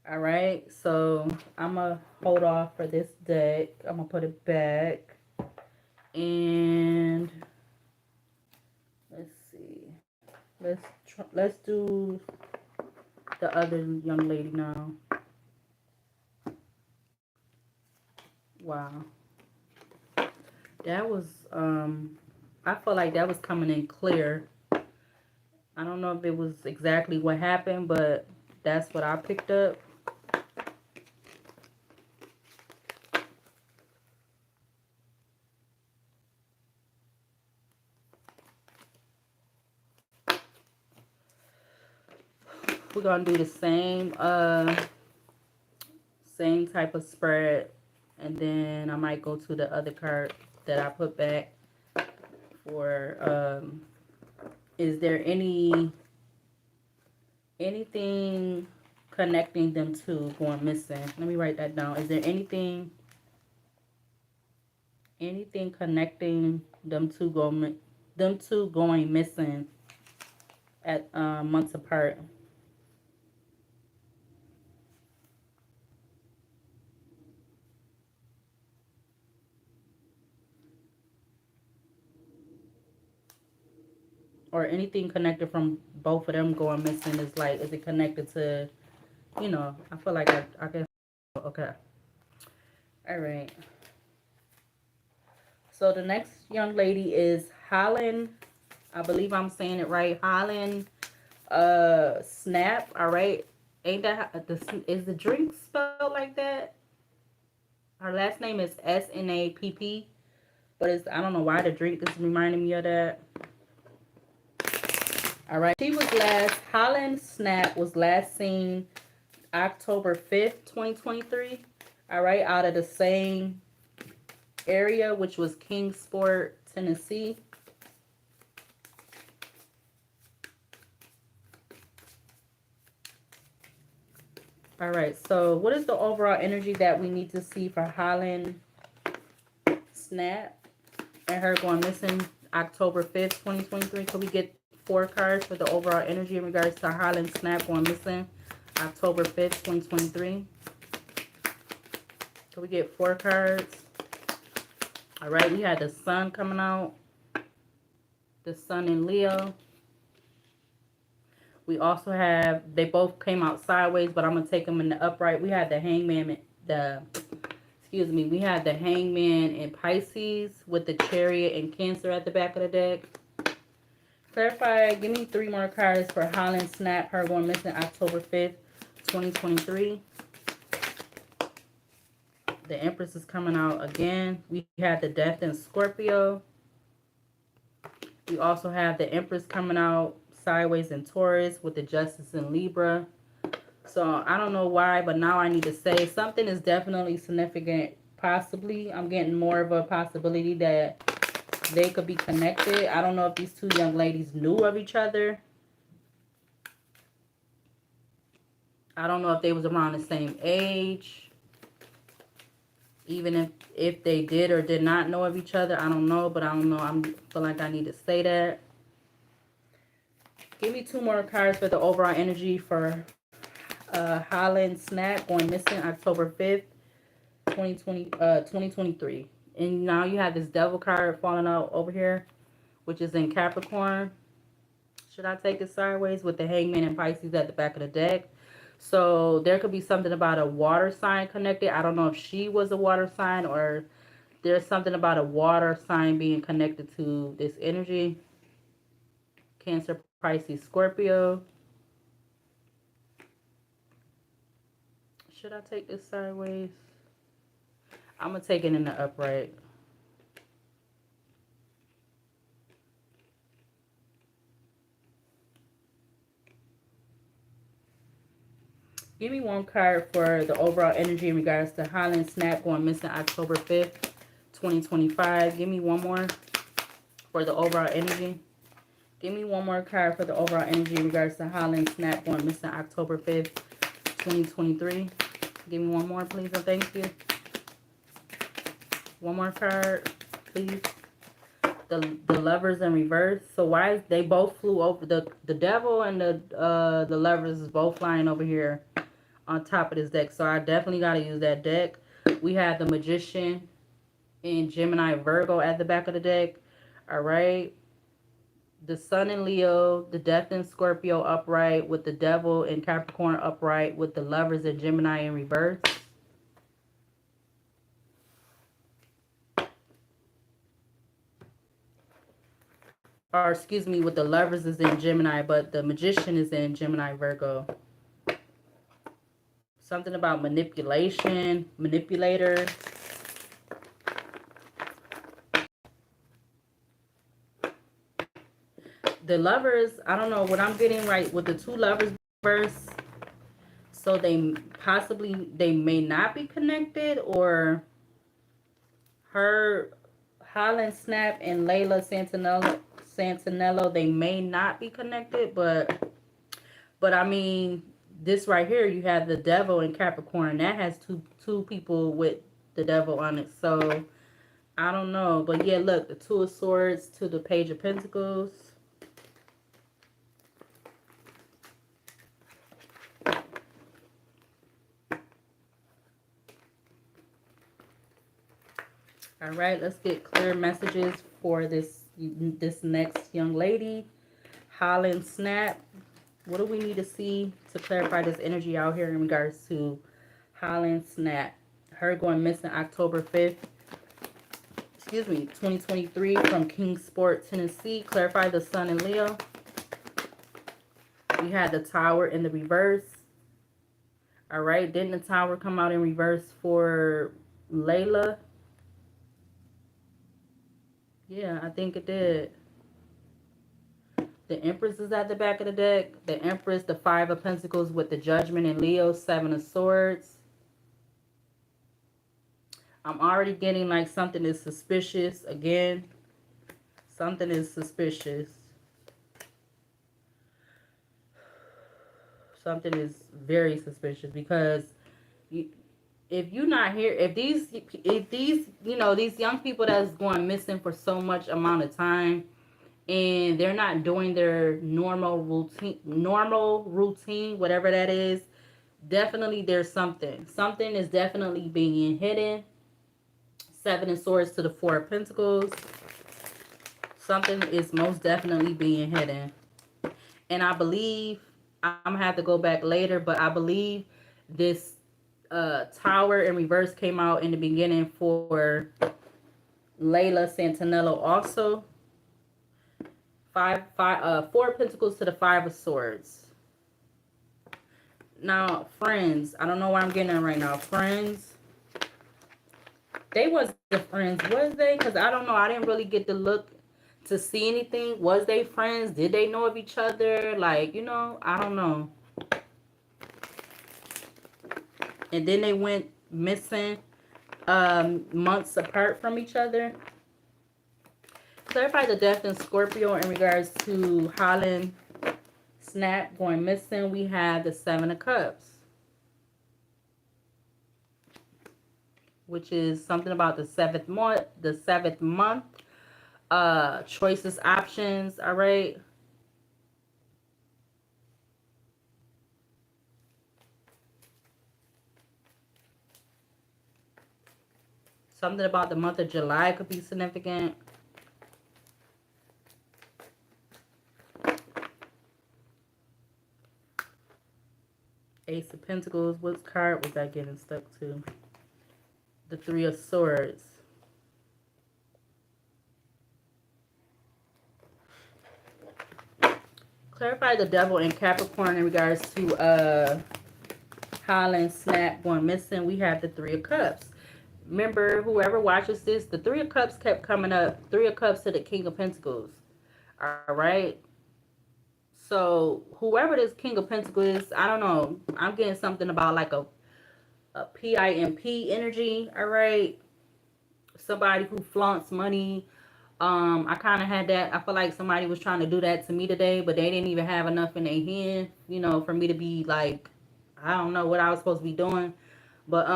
All right, so I'm gonna hold off for this deck. I'm gonna put it back, and let's see. Let's do the other young lady now. Wow, that was I feel like that was coming in clear. I don't know if it was exactly what happened, but that's what I picked up. We're gonna do the same type of spread, and then I might go to the other card that I put back for is there anything connecting them to going missing? Let me write that down. Is there anything connecting them two going missing at months apart? Or anything connected from both of them going missing? Is like, is it connected to, I feel like I guess Okay. All right. So the next young lady is HOLLYNN. I believe I'm saying it right. HOLLYNN SNAPP. All right. Ain't that is the drink spelled like that? Her last name is SNAPP, but it's, I don't know why the drink is reminding me of that. All right. She was last, HOLLYNN SNAPP was last seen October 5th, 2023. All right. Out of the same area, which was KINGSPORT, Tennessee. All right. So what is the overall energy that we need to see for HOLLYNN SNAPP and her going missing October 5th, 2023? Could we get 4 cards for the overall energy in regards to HOLLYNN SNAPP going missing October 5th, 2023? Could we get 4 cards? All right, we had the sun coming out. The sun in Leo. We also have, they both came out sideways, but I'm going to take them in the upright. We had the hangman, we had the hangman in Pisces with the chariot and Cancer at the back of the deck. Clarify, give me 3 more cards for HOLLYNN SNAPP, her going missing October 5th, 2023. The Empress is coming out again. We had the Death in Scorpio. We also have the Empress coming out sideways in Taurus with the Justice in Libra. So I don't know why, but now I need to say something is definitely significant. Possibly, I'm getting more of a possibility that they could be connected. I don't know if these 2 young ladies knew of each other. I don't know if they was around the same age. Even if they did or did not know of each other, I don't know. But I don't know. I feel like I need to say that. Give me 2 more cards for the overall energy for HOLLYNN SNAPP going missing October 5th, 2023. And now you have this Devil card falling out over here, which is in Capricorn. Should I take it sideways with the Hangman and Pisces at the back of the deck? So there could be something about a water sign connected. I don't know if she was a water sign or there's something about a water sign being connected to this energy. Cancer, Pisces, Scorpio. Should I take this sideways? I'm going to take it in the upright. Give me 1 card for the overall energy in regards to HOLLYNN SNAPP going missing October 5th, 2025. Give me 1 more for the overall energy. Give me 1 more card for the overall energy in regards to HOLLYNN SNAPP going missing October 5th, 2023. Give me 1 more, please, and thank you. 1 more card, please. The Lovers in reverse. So why is they both flew over the Devil and the Lovers is both flying over here on top of this deck. So I definitely got to use that deck. We have the Magician in Gemini Virgo at the back of the deck. All right. The Sun in Leo, the Death in Scorpio upright with the Devil in Capricorn upright with the Lovers in Gemini in reverse. Or excuse me, with the Lovers is in Gemini, but the Magician is in Gemini Virgo. Something about manipulation, manipulator. The Lovers, I don't know what I'm getting right with the 2 Lovers verse. So they may not be connected, or her HOLLYNN SNAPP and LAYLA Santanello, they may not be connected, but I mean, this right here, you have the Devil in Capricorn. That has two people with the Devil on it. So I don't know, but yeah, look, the 2 of Swords to the Page of Pentacles. All right, let's get clear messages for this next young lady. HOLLYNN SNAPP. What do we need to see to clarify this energy out here in regards to HOLLYNN SNAPP. Her going missing October 5th. Excuse me, 2023 from KINGSPORT, Tennessee. Clarify the Sun and Leo. We had the Tower in the reverse. All right. Didn't the Tower come out in reverse for LAYLA? Yeah, I think it did. The Empress is at the back of the deck. The Empress, the Five of Pentacles with the Judgment and Leo, Seven of Swords. I'm already getting like something is suspicious again. Something is suspicious. Something is very suspicious because if you're not here, if these you know, these young people that's going missing for so much amount of time and they're not doing their normal routine, whatever that is, definitely there's something. Something is definitely being hidden. Seven of Swords to the Four of Pentacles. Something is most definitely being hidden. And I believe, I'm going to have to go back later, but I believe this Tower in reverse came out in the beginning for LAYLA SANTANELLO also. Four of Pentacles to the Five of Swords. Now, friends, I don't know why I'm getting it right now. Friends, they wasn't friends, was they? Because I don't know. I didn't really get to look to see anything. Was they friends? Did they know of each other? Like, you know, I don't know. And then they went missing months apart from each other. Clarify the death in Scorpio in regards to HOLLYNN SNAPP going missing. We have the Seven of Cups, which is something about the seventh month. Choices, options. All right. Something about the month of July could be significant. Ace of Pentacles. What card was I getting stuck to? The Three of Swords. Clarify the Devil in Capricorn in regards to HOLLYNN SNAPP going missing. We have the Three of Cups. Remember, whoever watches this, the Three of Cups kept coming up. Three of Cups to the King of Pentacles. All right. So whoever this King of Pentacles is, I don't know. I'm getting something about like a PIMP energy. All right. Somebody who flaunts money. I kind of had that. I feel like somebody was trying to do that to me today, but they didn't even have enough in their hand, you know, for me to be like, I don't know what I was supposed to be doing. But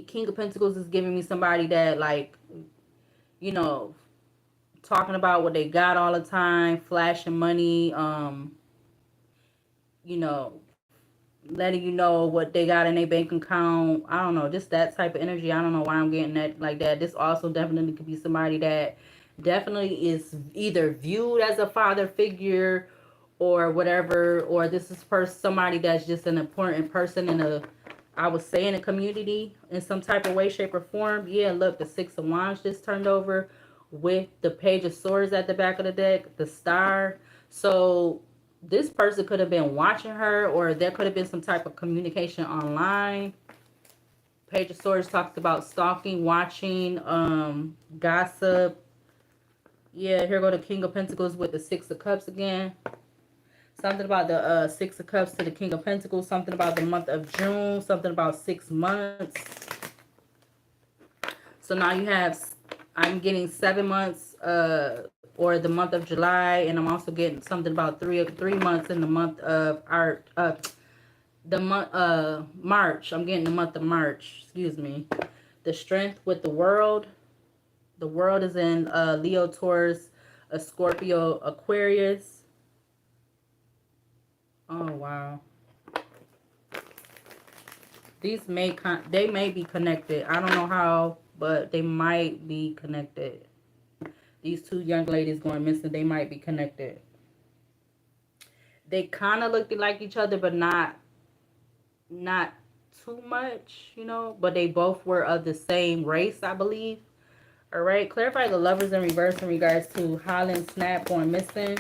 King of Pentacles is giving me somebody that, like, you know, talking about what they got all the time, flashing money, you know, letting you know what they got in their bank account. I don't know, just that type of energy. I don't know why I'm getting that like that. This also definitely could be somebody that definitely is either viewed as a father figure or whatever, or this is somebody that's just an important person in a, I would say, in a community in some type of way, shape, or form. Yeah, look, the Six of Wands just turned over with the Page of Swords at the back of the deck, the Star. So this person could have been watching her, or there could have been some type of communication online. Page of Swords talks about stalking, watching, gossip. Yeah, here go the King of Pentacles with the Six of Cups again. Something about the Six of Cups to the King of Pentacles. Something about the month of June. Something about 6 months. So now you have, I'm getting 7 months or the month of July. And I'm also getting something about three months in the month of March. I'm getting the month of March. Excuse me. The Strength with the World. The World is in Leo, Taurus, a Scorpio, Aquarius. Oh, wow. These may be connected. I don't know how, but they might be connected. These two young ladies going missing, they might be connected. They kind of look like each other, but not not too much, you know, but they both were of the same race, I believe. All right, clarify the lovers in reverse in regards to HOLLYNN SNAPP going missing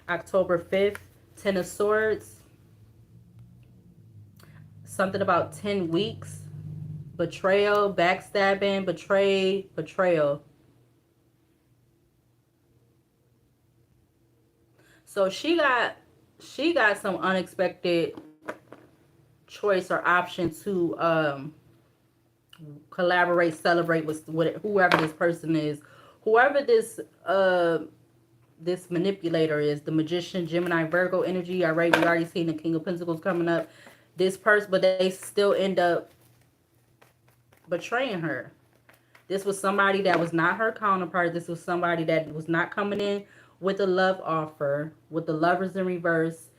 October 5th. 10 of Swords. Something about 10 weeks. Betrayal, backstabbing, betrayal. So she got some unexpected choice or option to collaborate, celebrate with whoever this person is, whoever this manipulator is, the magician, Gemini, Virgo energy. All right, we already seen the King of Pentacles coming up. This person, but they still end up betraying her. This was somebody that was not her counterpart. This was somebody that was not coming in with a love offer, with the lovers in reverse,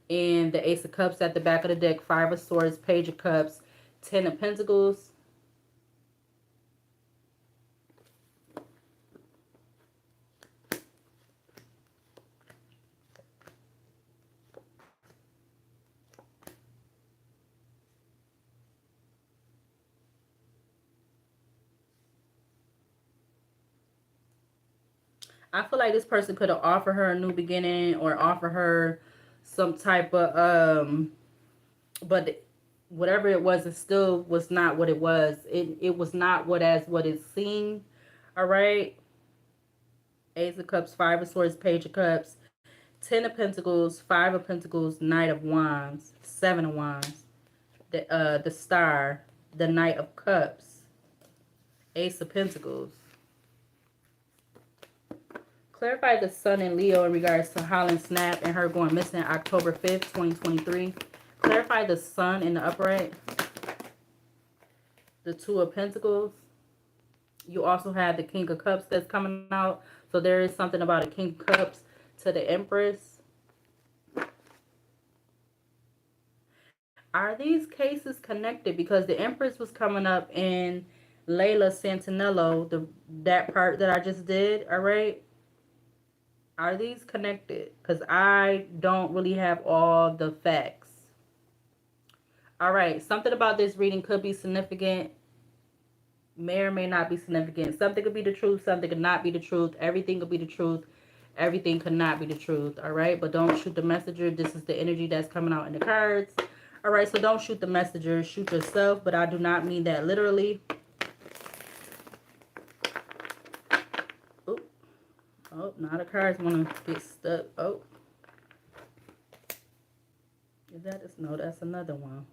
and the Ace of Cups at the back of the deck, Five of Swords, Page of Cups, Ten of Pentacles. I feel like this person could have offered her a new beginning or offer her some type of but whatever it was, it still was not what it was. It was not what it seemed. All right. Ace of Cups, Five of Swords, Page of Cups, Ten of Pentacles, Five of Pentacles, Knight of Wands, Seven of Wands, the Star, the Knight of Cups, Ace of Pentacles. Clarify the Sun in Leo in regards to HOLLYNN SNAPP and her going missing October 5th, 2023. Clarify the Sun in the upright. The Two of Pentacles. You also have the King of Cups that's coming out. So there is something about a King of Cups to the Empress. Are these cases connected? Because the Empress was coming up in LAYLA SANTANELLO, that part that I just did, all right? Are these connected? Because I don't really have all the facts. All right, something about this reading could be significant, may or may not be significant. Something could be the truth, something could not be the truth. Everything could be the truth. Everything could not be the truth, all right? But don't shoot the messenger. This is the energy that's coming out in the cards. All right, so don't shoot the messenger. Shoot yourself, but I do not mean that literally. Oh, now the cards want to get stuck. Oh. Is that this? No, that's another one.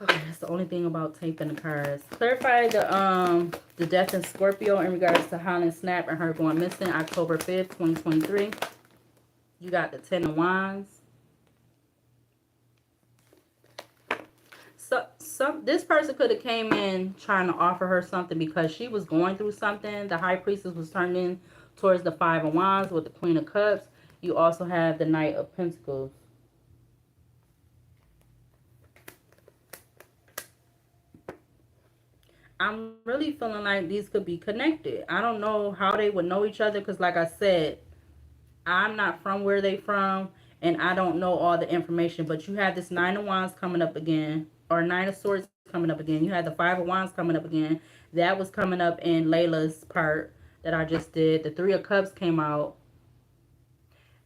Okay, that's the only thing about taping the cards. Clarify the death in Scorpio in regards to HOLLYNN SNAPP and her going missing October 5th, 2023. You got the Ten of Wands. So this person could have came in trying to offer her something because she was going through something. The High Priestess was turning towards the Five of Wands with the Queen of Cups. You also have the Knight of Pentacles. I'm really feeling like these could be connected. I don't know how they would know each other because, like I said, I'm not from where they from, and I don't know all the information. But you have this Nine of Wands coming up again, or Nine of Swords coming up again. You had the Five of Wands coming up again. That was coming up in Layla's part that I just did. The Three of Cups came out.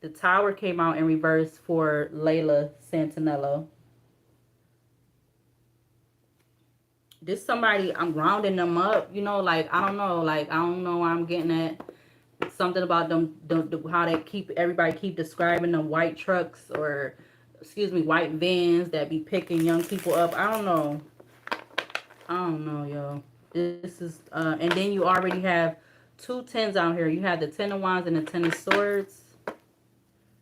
The Tower came out in reverse for LAYLA SANTANELLO. This somebody, I'm rounding them up, you know, like, I don't know, like, I don't know why I'm getting at. Something about them, how they keep, everybody keep describing them white trucks or, excuse me, white vans that be picking young people up. I don't know. I don't know, yo. This is, and then you already have two tens out here. You have the Ten of Wands and the Ten of Swords.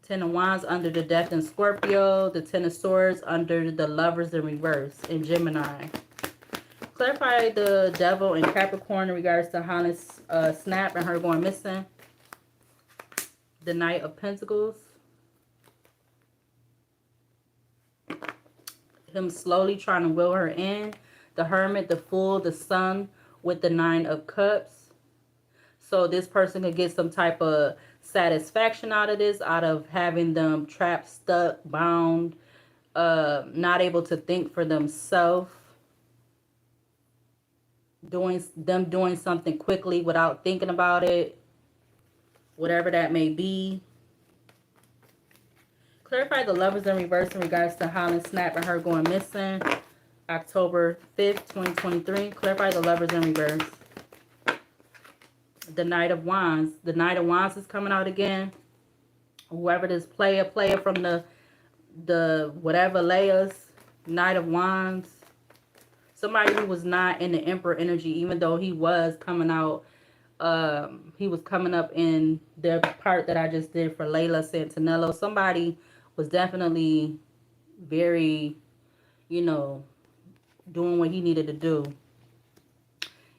Ten of Wands under the Death in Scorpio. The Ten of Swords under the Lovers in reverse in Gemini. Clarify the Devil in Capricorn in regards to HOLLYNN SNAPP and her going missing. The Knight of Pentacles. Him slowly trying to will her in. The Hermit, the Fool, the Sun with the Nine of Cups. So this person could get some type of satisfaction out of this, out of having them trapped, stuck, bound, not able to think for themselves, doing something quickly without thinking about it, whatever that may be. Clarify the lovers in reverse in regards to HOLLYNN, SNAPP, and her going missing. October 5th, 2023. Clarify the lovers in reverse. The Knight of Wands. The Knight of Wands is coming out again. Whoever this player from the whatever layers. Knight of Wands. Somebody who was not in the Emperor energy, even though he was coming out. He was coming up in the part that I just did for LAYLA SANTANELLO. Somebody was definitely very, you know, doing what he needed to do.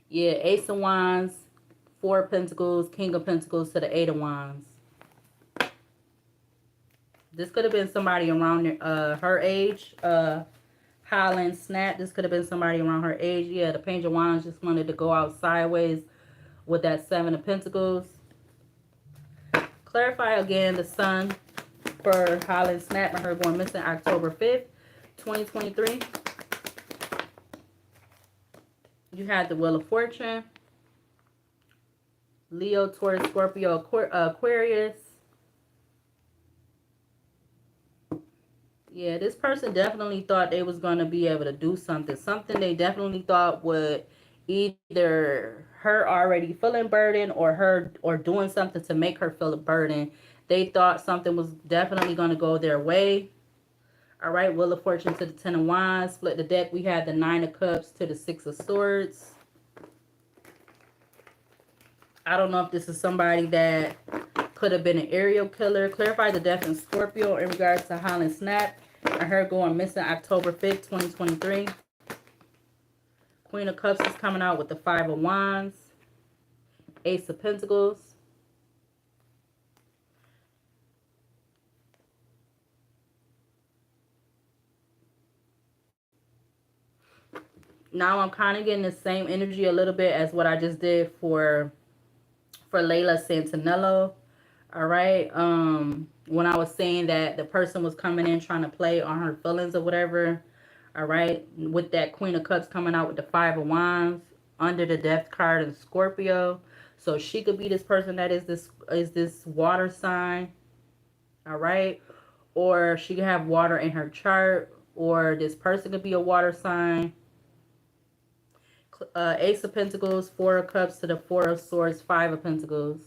Yeah, Ace of Wands, Four of Pentacles, King of Pentacles to the Eight of Wands. This could have been somebody around her age. HOLLYNN, SNAPP. This could have been somebody around her age. Yeah, the Page of Wands just wanted to go out sideways with that Seven of Pentacles. Clarify again the sun for HOLLYNN, SNAPP, and her going missing October 5th, 2023. You had the Wheel of Fortune. Leo, Taurus, Scorpio, Aquarius. Yeah, this person definitely thought they was going to be able to do something. Something they definitely thought would either her already feeling burdened or doing something to make her feel a burden. They thought something was definitely going to go their way. All right, Wheel of Fortune to the Ten of Wands. Split the deck. We had the Nine of Cups to the Six of Swords. I don't know if this is somebody that could have been an aerial killer. Clarify the death in Scorpio in regards to HOLLYNN, SNAPP, and her going missing October 5th, 2023. Queen of Cups is coming out with the Five of Wands. Ace of Pentacles. Now I'm kind of getting the same energy a little bit as what I just did for LAYLA SANTANELLO. All right. When I was saying that the person was coming in trying to play on her feelings or whatever. All right. With that Queen of Cups coming out with the Five of Wands under the Death card in Scorpio. So she could be this person that is this water sign. All right. Or she could have water in her chart. Or this person could be a water sign. Ace of Pentacles, Four of Cups to the Four of Swords, Five of Pentacles.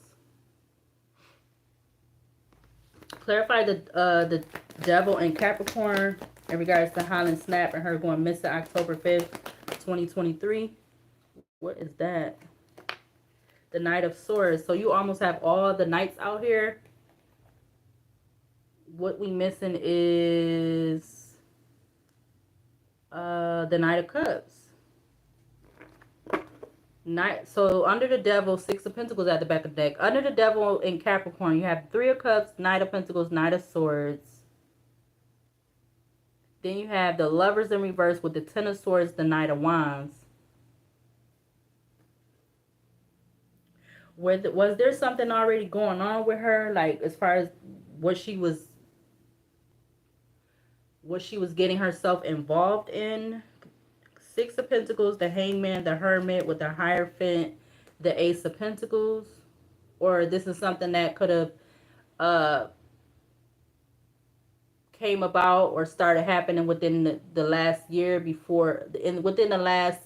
Clarify the Devil in Capricorn in regards to HOLLYNN, SNAPP, and her going missing October 5th, 2023. What is that? The Knight of Swords. So you almost have all the knights out here. What we missing is the Knight of Cups. So under the Devil, Six of Pentacles at the back of the deck. Under the Devil in Capricorn, you have Three of Cups, Knight of Pentacles, Knight of Swords. Then you have the Lovers in reverse with the Ten of Swords, the Knight of Wands. Was there something already going on with her, like as far as what she was getting herself involved in? Six of Pentacles, the Hangman, the Hermit with the Hierophant, the Ace of Pentacles. Or this is something that could have came about or started happening within the last year within the last,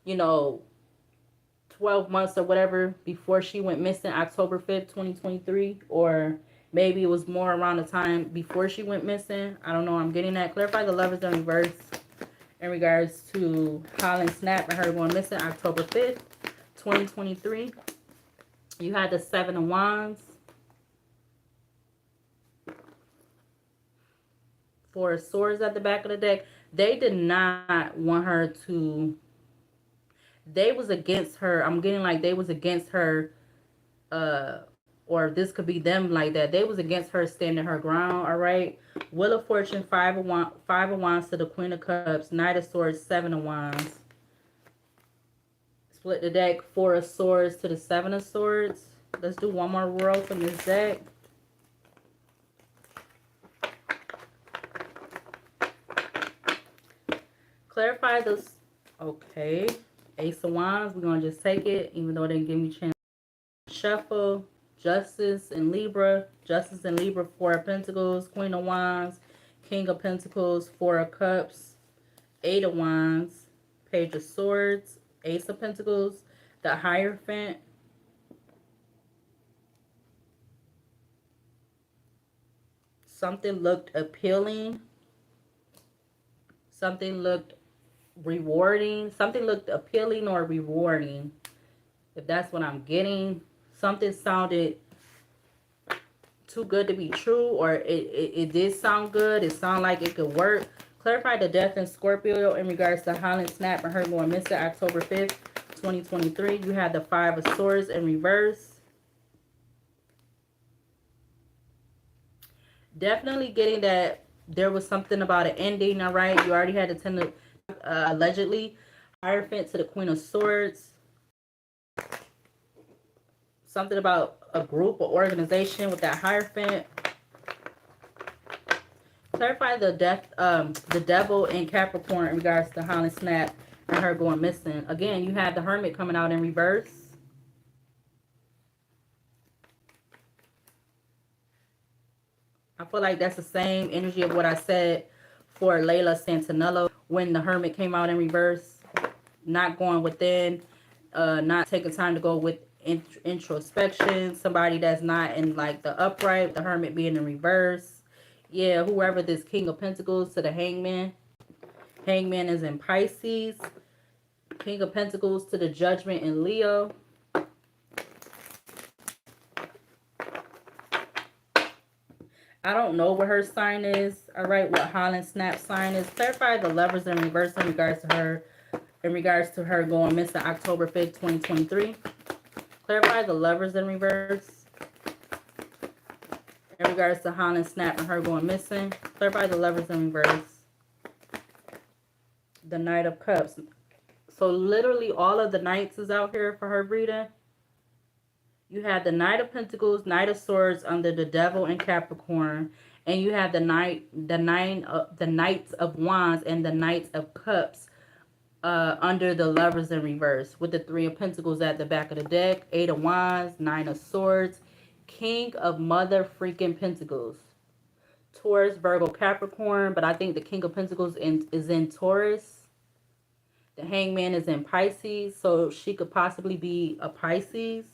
12 months or whatever before she went missing October 5th, 2023. Or maybe it was more around the time before she went missing. I don't know. I'm getting that. Clarify the Lovers in reverse in regards to HOLLYNN, SNAPP, and her going missing October 5th, 2023. You had the Seven of Wands. Four of Swords at the back of the deck. They did not want her to... They was against her. I'm getting like they was against her. Or this could be them like that. They was against her standing her ground, all right? Wheel of Fortune, Five of Wands to the Queen of Cups, Knight of Swords, Seven of Wands. Split the deck, Four of Swords to the Seven of Swords. Let's do one more roll from this deck. Clarify this. Okay. Ace of Wands. We're going to just take it, even though it didn't give me a chance. Shuffle. Justice and Libra. Justice and Libra. Four of Pentacles. Queen of Wands. King of Pentacles. Four of Cups. Eight of Wands. Page of Swords. Ace of Pentacles. The Hierophant. Something looked appealing. Something looked rewarding. Something looked appealing or rewarding. If that's what I'm getting. Something sounded too good to be true, or it did sound good. It sounded like it could work. Clarify the death in Scorpio in regards to HOLLYNN, SNAPP, and her going missing October 5th, 2023. You had the Five of Swords in reverse. Definitely getting that there was something about an ending, all right? You already had to tend to, allegedly, Hierophant to the Queen of Swords. Something about a group or organization with that Hierophant. Clarify the death, the devil in Capricorn in regards to HOLLYNN, SNAPP, and her going missing. Again, you had the Hermit coming out in reverse. I feel like that's the same energy of what I said for LAYLA SANTANELLO when the Hermit came out in reverse. Not going within, not taking time to go with introspection. Somebody that's not in like the upright, the Hermit being in reverse. Yeah, whoever this King of Pentacles to the Hangman. Hangman is in Pisces. King of Pentacles to the Judgment in Leo. I don't know what her sign is. All right, what HOLLYNN, SNAPP sign is. Clarify the Lovers in reverse in regards to her going missing October 5th, 2023. Clarify the Lovers in reverse in regards to HOLLYNN, SNAPP, and her going missing. Clarify the Lovers in reverse. The Knight of Cups. So literally all of the Knights is out here for her reading. You had the Knight of Pentacles, Knight of Swords under the Devil in Capricorn, and you have the Knights of Wands and the Knights of Cups under the Lovers in reverse, with the Three of Pentacles at the back of the deck, Eight of Wands, Nine of Swords, King of Mother freaking Pentacles, Taurus, Virgo, Capricorn, but I think the King of Pentacles is in Taurus. The Hangman is in Pisces, so she could possibly be a Pisces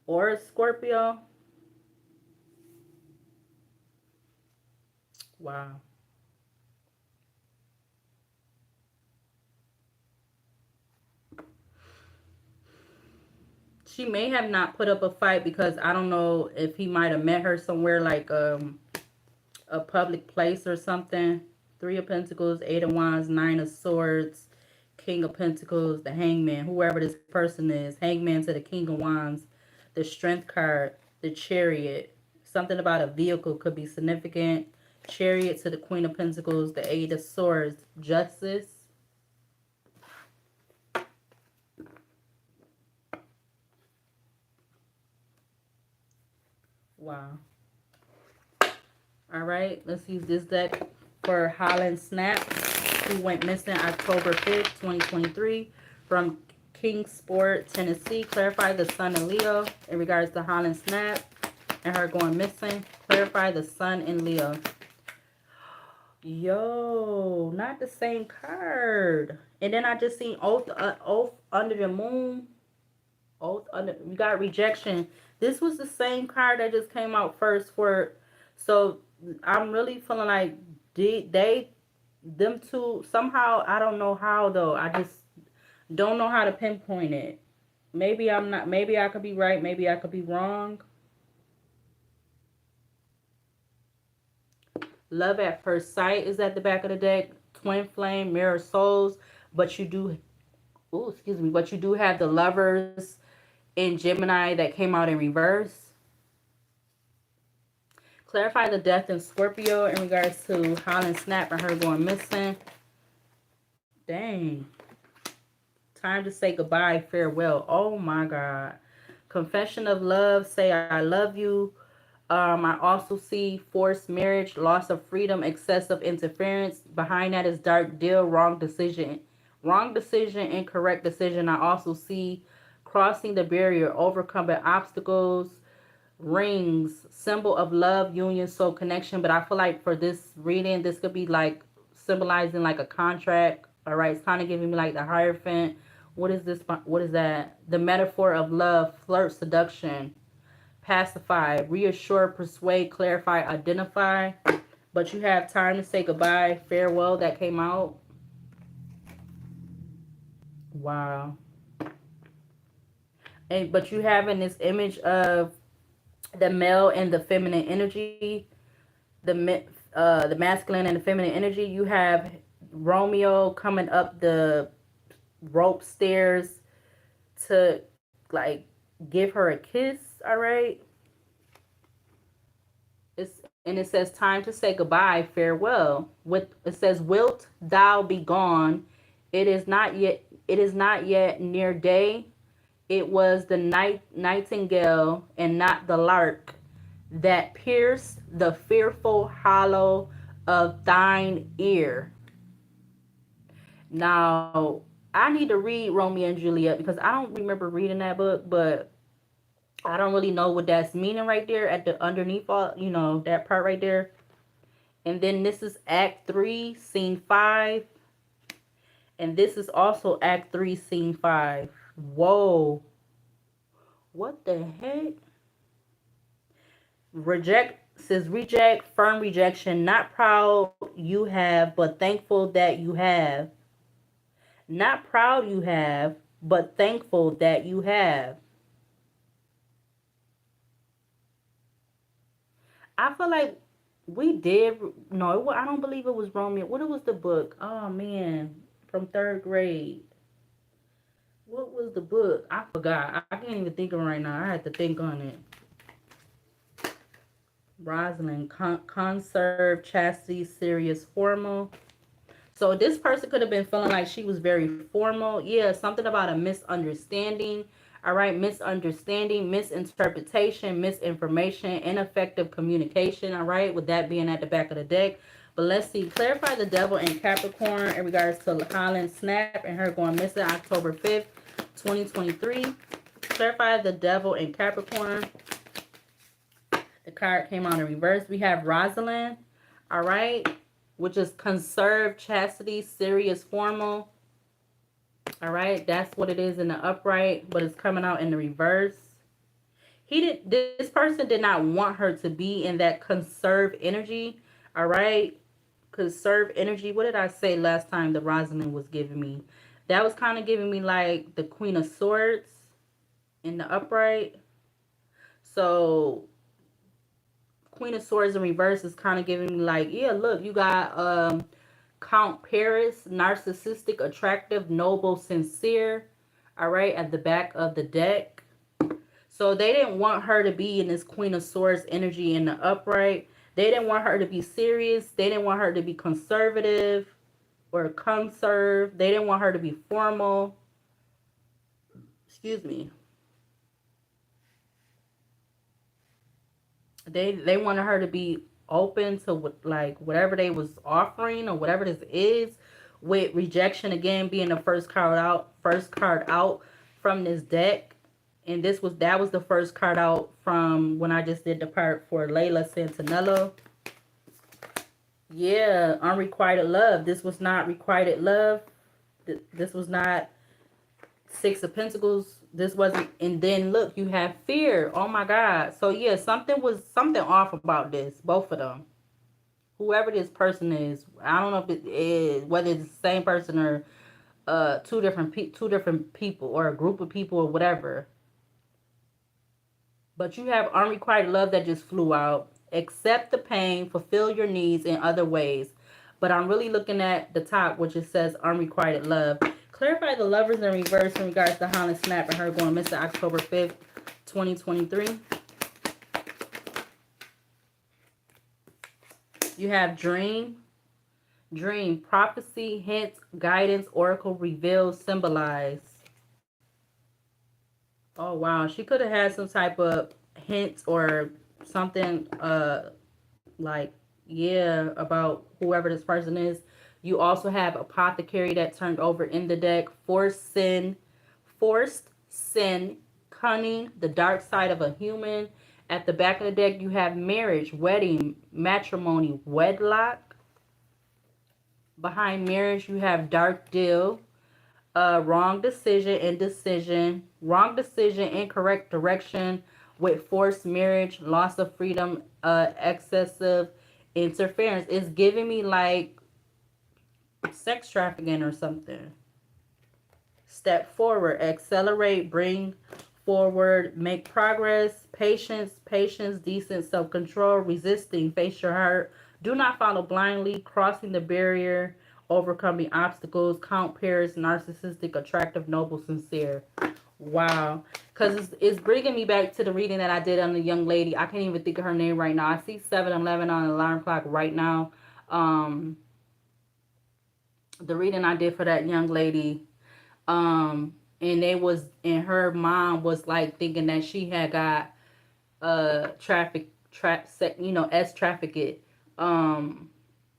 or a Scorpio. Wow. She may have not put up a fight because I don't know if he might have met her somewhere like a public place or something. Three of Pentacles, Eight of Wands, Nine of Swords, King of Pentacles, the Hangman, whoever this person is. Hangman to the King of Wands, the Strength card, the Chariot. Something about a vehicle could be significant. Chariot to the Queen of Pentacles, the Eight of Swords, Justice. Wow. All right, let's use this deck for HOLLYNN, SNAPP, who went missing October 5th, 2023 from KINGSPORT, Tennessee. Clarify the Sun in Leo in regards to HOLLYNN, SNAPP, and her going missing. Clarify the Sun in Leo. Yo, not the same card. And then I just seen Oath Under the Moon. Oath Under, you got Rejection. This was the same card that just came out first for, so I'm really feeling like them two, somehow, I don't know how though. I just don't know how to pinpoint it. Maybe I'm not, maybe I could be right, maybe I could be wrong. Love at First Sight is at the back of the deck. Twin Flame, Mirror Souls. But you do, oh, excuse me, but you do have the Lovers in Gemini that came out in reverse. Clarify the death in Scorpio in regards to HOLLYNN, SNAPP, and her going missing. Dang. Time to say goodbye, farewell. Oh my God. Confession of love, say I love you. I also see forced marriage, loss of freedom, excessive interference. Behind that is dark deal, wrong decision, incorrect decision. I also see crossing the barrier, overcoming obstacles, rings, symbol of love, union, soul connection. But I feel like for this reading, this could be like symbolizing like a contract. All right, it's kind of giving me like the Hierophant. What is this? What is that? The metaphor of love, flirt, seduction, pacify, reassure, persuade, clarify, identify. But you have time to say goodbye, farewell. That came out. Wow. And but you have in this image of the male and the feminine energy, the masculine and the feminine energy. You have Romeo coming up the rope stairs to like give her a kiss. All right, and it says time to say goodbye, farewell. With it says, "Wilt thou be gone? It is not yet. It is not yet near day. It was the nightingale and not the lark that pierced the fearful hollow of thine ear." Now, I need to read Romeo and Juliet because I don't remember reading that book, but I don't really know what that's meaning right there at the underneath all, that part right there. And then this is Act 3, Scene 5. And this is also Act 3, Scene 5. Whoa. What the heck? Reject, firm rejection. Not proud you have, but thankful that you have. Not proud you have, but thankful that you have. I feel like we did. No, I don't believe it was Romeo. What was the book? Oh man, from third grade. What was the book? I forgot. I can't even think of it right now. I had to think on it. Rosalind, conserve, chastity, serious, formal. So this person could have been feeling like she was very formal. Yeah, something about a misunderstanding. All right, misunderstanding, misinterpretation, misinformation, ineffective communication. All right, with that being at the back of the deck. But let's see. Clarify the devil in Capricorn in regards to HOLLYNN SNAPP and her going missing October 5th, 2023. Clarify the devil in Capricorn. The card came out in reverse. We have Rosalind. All right, which is conserve, chastity, serious, formal. All right, that's what it is in the upright, but it's coming out in the reverse. This person did not want her to be in that conserve energy. All right, conserve energy. What did I say last time the Rosalind was giving me? That was kind of giving me like the Queen of Swords in the upright. So Queen of Swords in reverse is kind of giving me like, yeah, look, you got Count Paris, narcissistic, attractive, noble, sincere. All right, at the back of the deck. So they didn't want her to be in this Queen of Swords energy in the upright. They didn't want her to be serious. They didn't want her to be conservative or conserve. They didn't want her to be formal. Excuse me. They wanted her to be open to like whatever they was offering or whatever this is, with rejection again being the first card out from this deck. And that was the first card out from when I just did the part for Layla Santanello. Yeah, unrequited love. This was not requited love. This was not Six of Pentacles. This wasn't. And then look, you have fear. Oh my God. So yeah, something off about this. Both of them. Whoever this person is, I don't know if it is, whether it's the same person or two different people or a group of people or whatever. But you have unrequited love that just flew out. Accept the pain, fulfill your needs in other ways. But I'm really looking at the top, which it says unrequited love. Clarify the lovers in reverse in regards to HOLLYNN SNAPP and her going missing October 5th, 2023. You have dream, prophecy, hint, guidance, oracle, reveal, symbolize. Oh, wow. She could have had some type of hint or something like, yeah, about whoever this person is. You also have apothecary that turned over in the deck. Forced sin, cunning, the dark side of a human. At the back of the deck, you have marriage, wedding, matrimony, wedlock. Behind marriage, you have dark deal, wrong decision, indecision, wrong decision, incorrect direction, with forced marriage, loss of freedom, excessive interference. It's giving me like sex trafficking or something. Step forward, accelerate, bring forward, make progress, patience, decent self-control, resisting, face your heart, do not follow blindly, crossing the barrier, overcoming obstacles, count pairs, narcissistic, attractive, noble, sincere. Wow. Because it's bringing me back to the reading that I did on the young lady. I can't even think of her name right now. I see 7-11 on the alarm clock right now. Um, the reading I did for that young lady, and they was, and her mom was like thinking that she had got s trafficked. um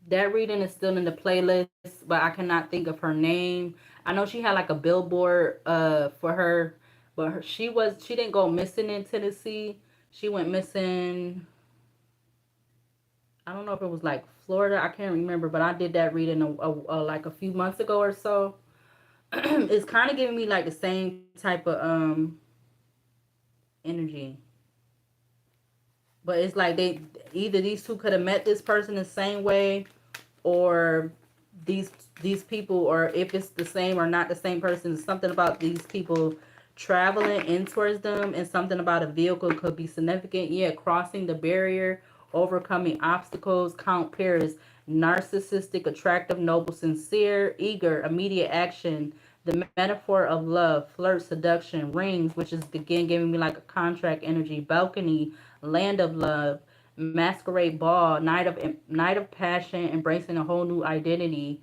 that reading is still in the playlist, but I cannot think of her name. I know she had like a billboard for her, but she didn't go missing in Tennessee. She went missing, I don't know if it was like Florida, I can't remember, but I did that reading like a few months ago or so. It's kind of giving me like the same type of energy, but it's like they, either these two could have met this person the same way, or these these people, or if it's the same or not the same person, something about these people traveling in towards them, and something about a vehicle could be significant. Yeah, crossing the barrier, overcoming obstacles, count pairs, narcissistic, attractive, noble, sincere, eager, immediate action, the metaphor of love, flirt, seduction, rings, which is again giving me like a contract energy, balcony, land of love, masquerade ball, night of passion, embracing a whole new identity,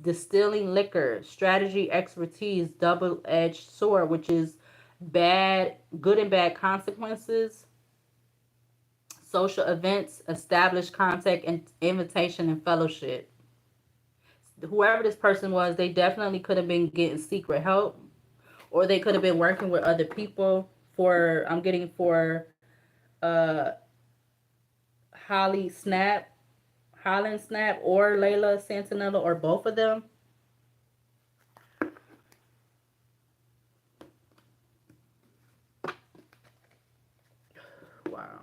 distilling liquor, strategy, expertise, double-edged sword, which is bad, good and bad consequences, social events, established contact and invitation and fellowship. Whoever this person was, they definitely could have been getting secret help, or they could have been working with other people for, I'm getting for uh Holly Snap, HOLLYNN Snap, or LAYLA Santanello, or both of them. Wow.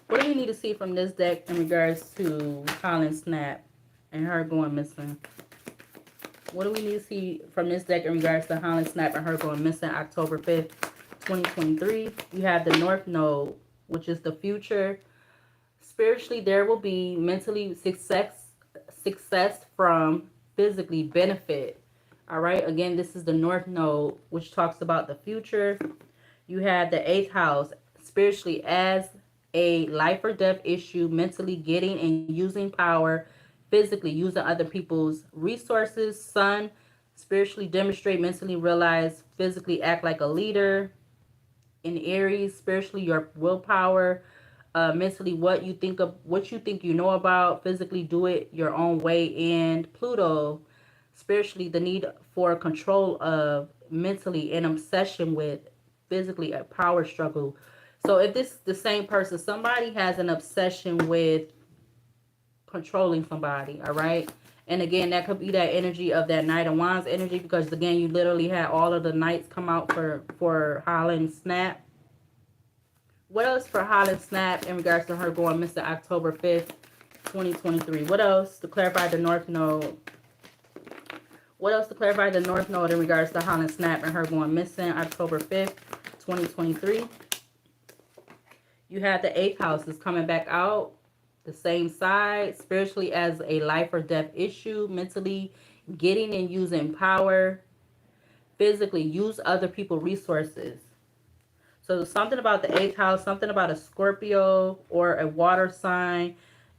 What do you need to see from this deck in regards to HOLLYNN Snap and her going missing? What do we need to see from this deck in regards to HOLLYNN Snap and her going missing October 5th, 2023? You have the North Node, which is the future. Spiritually, there will be mentally success from physically benefit. All right. Again, this is the North Node, which talks about the future. You have the 8th house, spiritually as a life or death issue, mentally getting and using power, physically using other people's resources. Sun, spiritually demonstrate, mentally realize, physically act like a leader. In Aries, spiritually your willpower, mentally what you think you know about, physically do it your own way. And Pluto, spiritually the need for control of, mentally an obsession with, physically a power struggle. So if this is the same person, somebody has an obsession with controlling somebody, all right? And again, that could be that energy of that Knight of Wands energy, because again, you literally had all of the knights come out for HOLLYNN Snap. What else for HOLLYNN Snap in regards to her going missing October 5th, 2023? What else to clarify the North Node? What else to clarify the North Node in regards to HOLLYNN Snap and her going missing October 5th, 2023? You have the 8th house is coming back out, the same side, spiritually as a life or death issue, mentally getting and using power, physically use other people's resources. So something about the 8th house, something about a Scorpio or a water sign.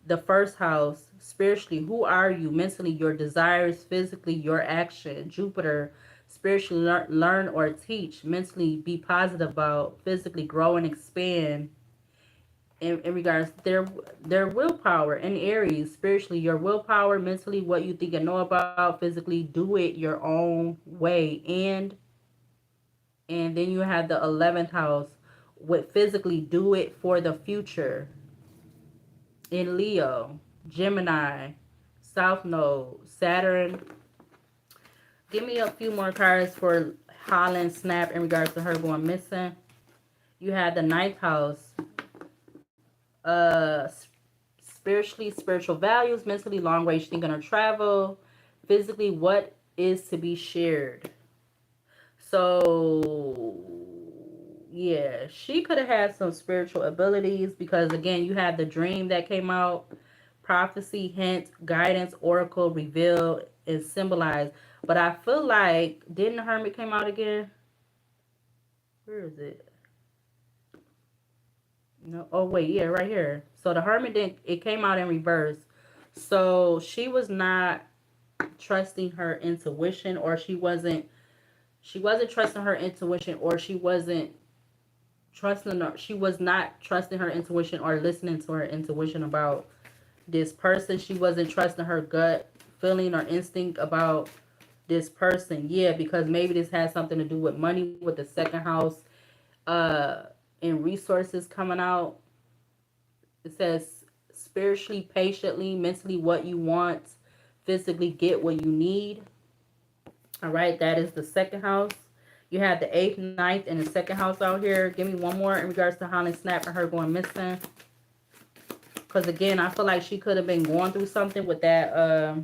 The 1st house, spiritually, who are you? Mentally, your desires, physically, your action. Jupiter, spiritually learn or teach, mentally be positive about, physically grow and expand in regards to their willpower. And Aries, spiritually, your willpower, mentally, what you think and know about, physically, do it your own way. And then you have the 11th house with physically do it for the future. In Leo, Gemini, South Node, Saturn. Give me a few more cards for HOLLYNN SNAP in regards to her going missing. You had the 9th house. Uh, spiritually, spiritual values, mentally, long range thinking or travel. Physically, what is to be shared. So, yeah, she could have had some spiritual abilities because, again, you had the dream that came out, prophecy, hint, guidance, oracle, reveal, and symbolize. But I feel like, didn't the Hermit came out again? Where is it? No. Oh, wait, yeah, right here. So the Hermit didn't, it came out in reverse. So she was not trusting her intuition, or she wasn't trusting her intuition, or she was not trusting her intuition or listening to her intuition about this person. She wasn't trusting her gut feeling or instinct about this person. Yeah, because maybe this has something to do with money, with the second house, uh and resources coming out. It says spiritually, patiently, mentally, what you want, physically, get what you need. All right, that is the second house. You have the 8th, ninth, and the second house out here. Give me one more in regards to HOLLYNN SNAP and her going missing. Because, again, I feel like she could have been going through something with that,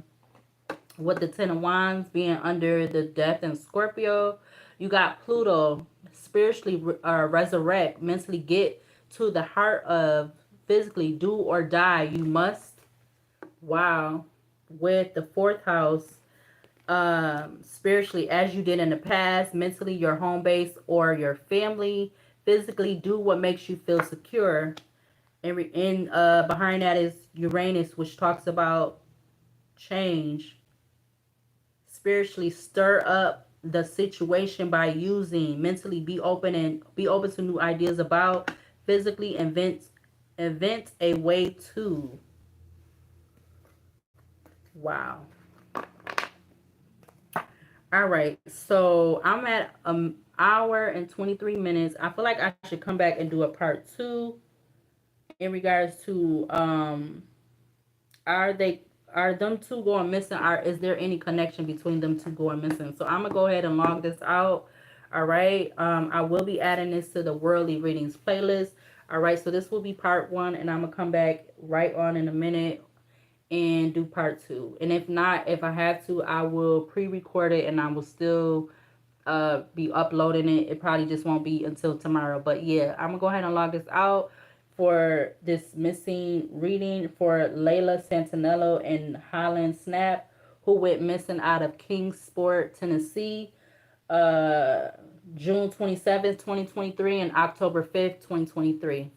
with the 10 of Wands being under the death in Scorpio. You got Pluto, spiritually resurrect, mentally get to the heart of, physically do or die. You must. Wow. With the 4th house, spiritually, as you did in the past, mentally, your home base or your family, physically, do what makes you feel secure. And behind that is Uranus, which talks about change. Spiritually, stir up the situation by using, mentally, be open to new ideas about, physically, invent a way to. Wow. All right, so I'm at an hour and 23 minutes. I feel like I should come back and do a part 2 in regards to are they are them two going missing? Is there any connection between them two going missing? So I'm gonna go ahead and log this out. All right. I will be adding this to the worldly readings playlist. All right, so this will be part 1, and I'm gonna come back right on in a minute and do part 2. And if not, if I have to, I will pre-record it and I will still be uploading it. It probably just won't be until tomorrow. But yeah, I'm gonna go ahead and log this out for this missing reading for Layla Santanello and HOLLYNN SNAP, who went missing out of KINGSPORT, Tennessee, uh June 27th, 2023 and October 5th, 2023.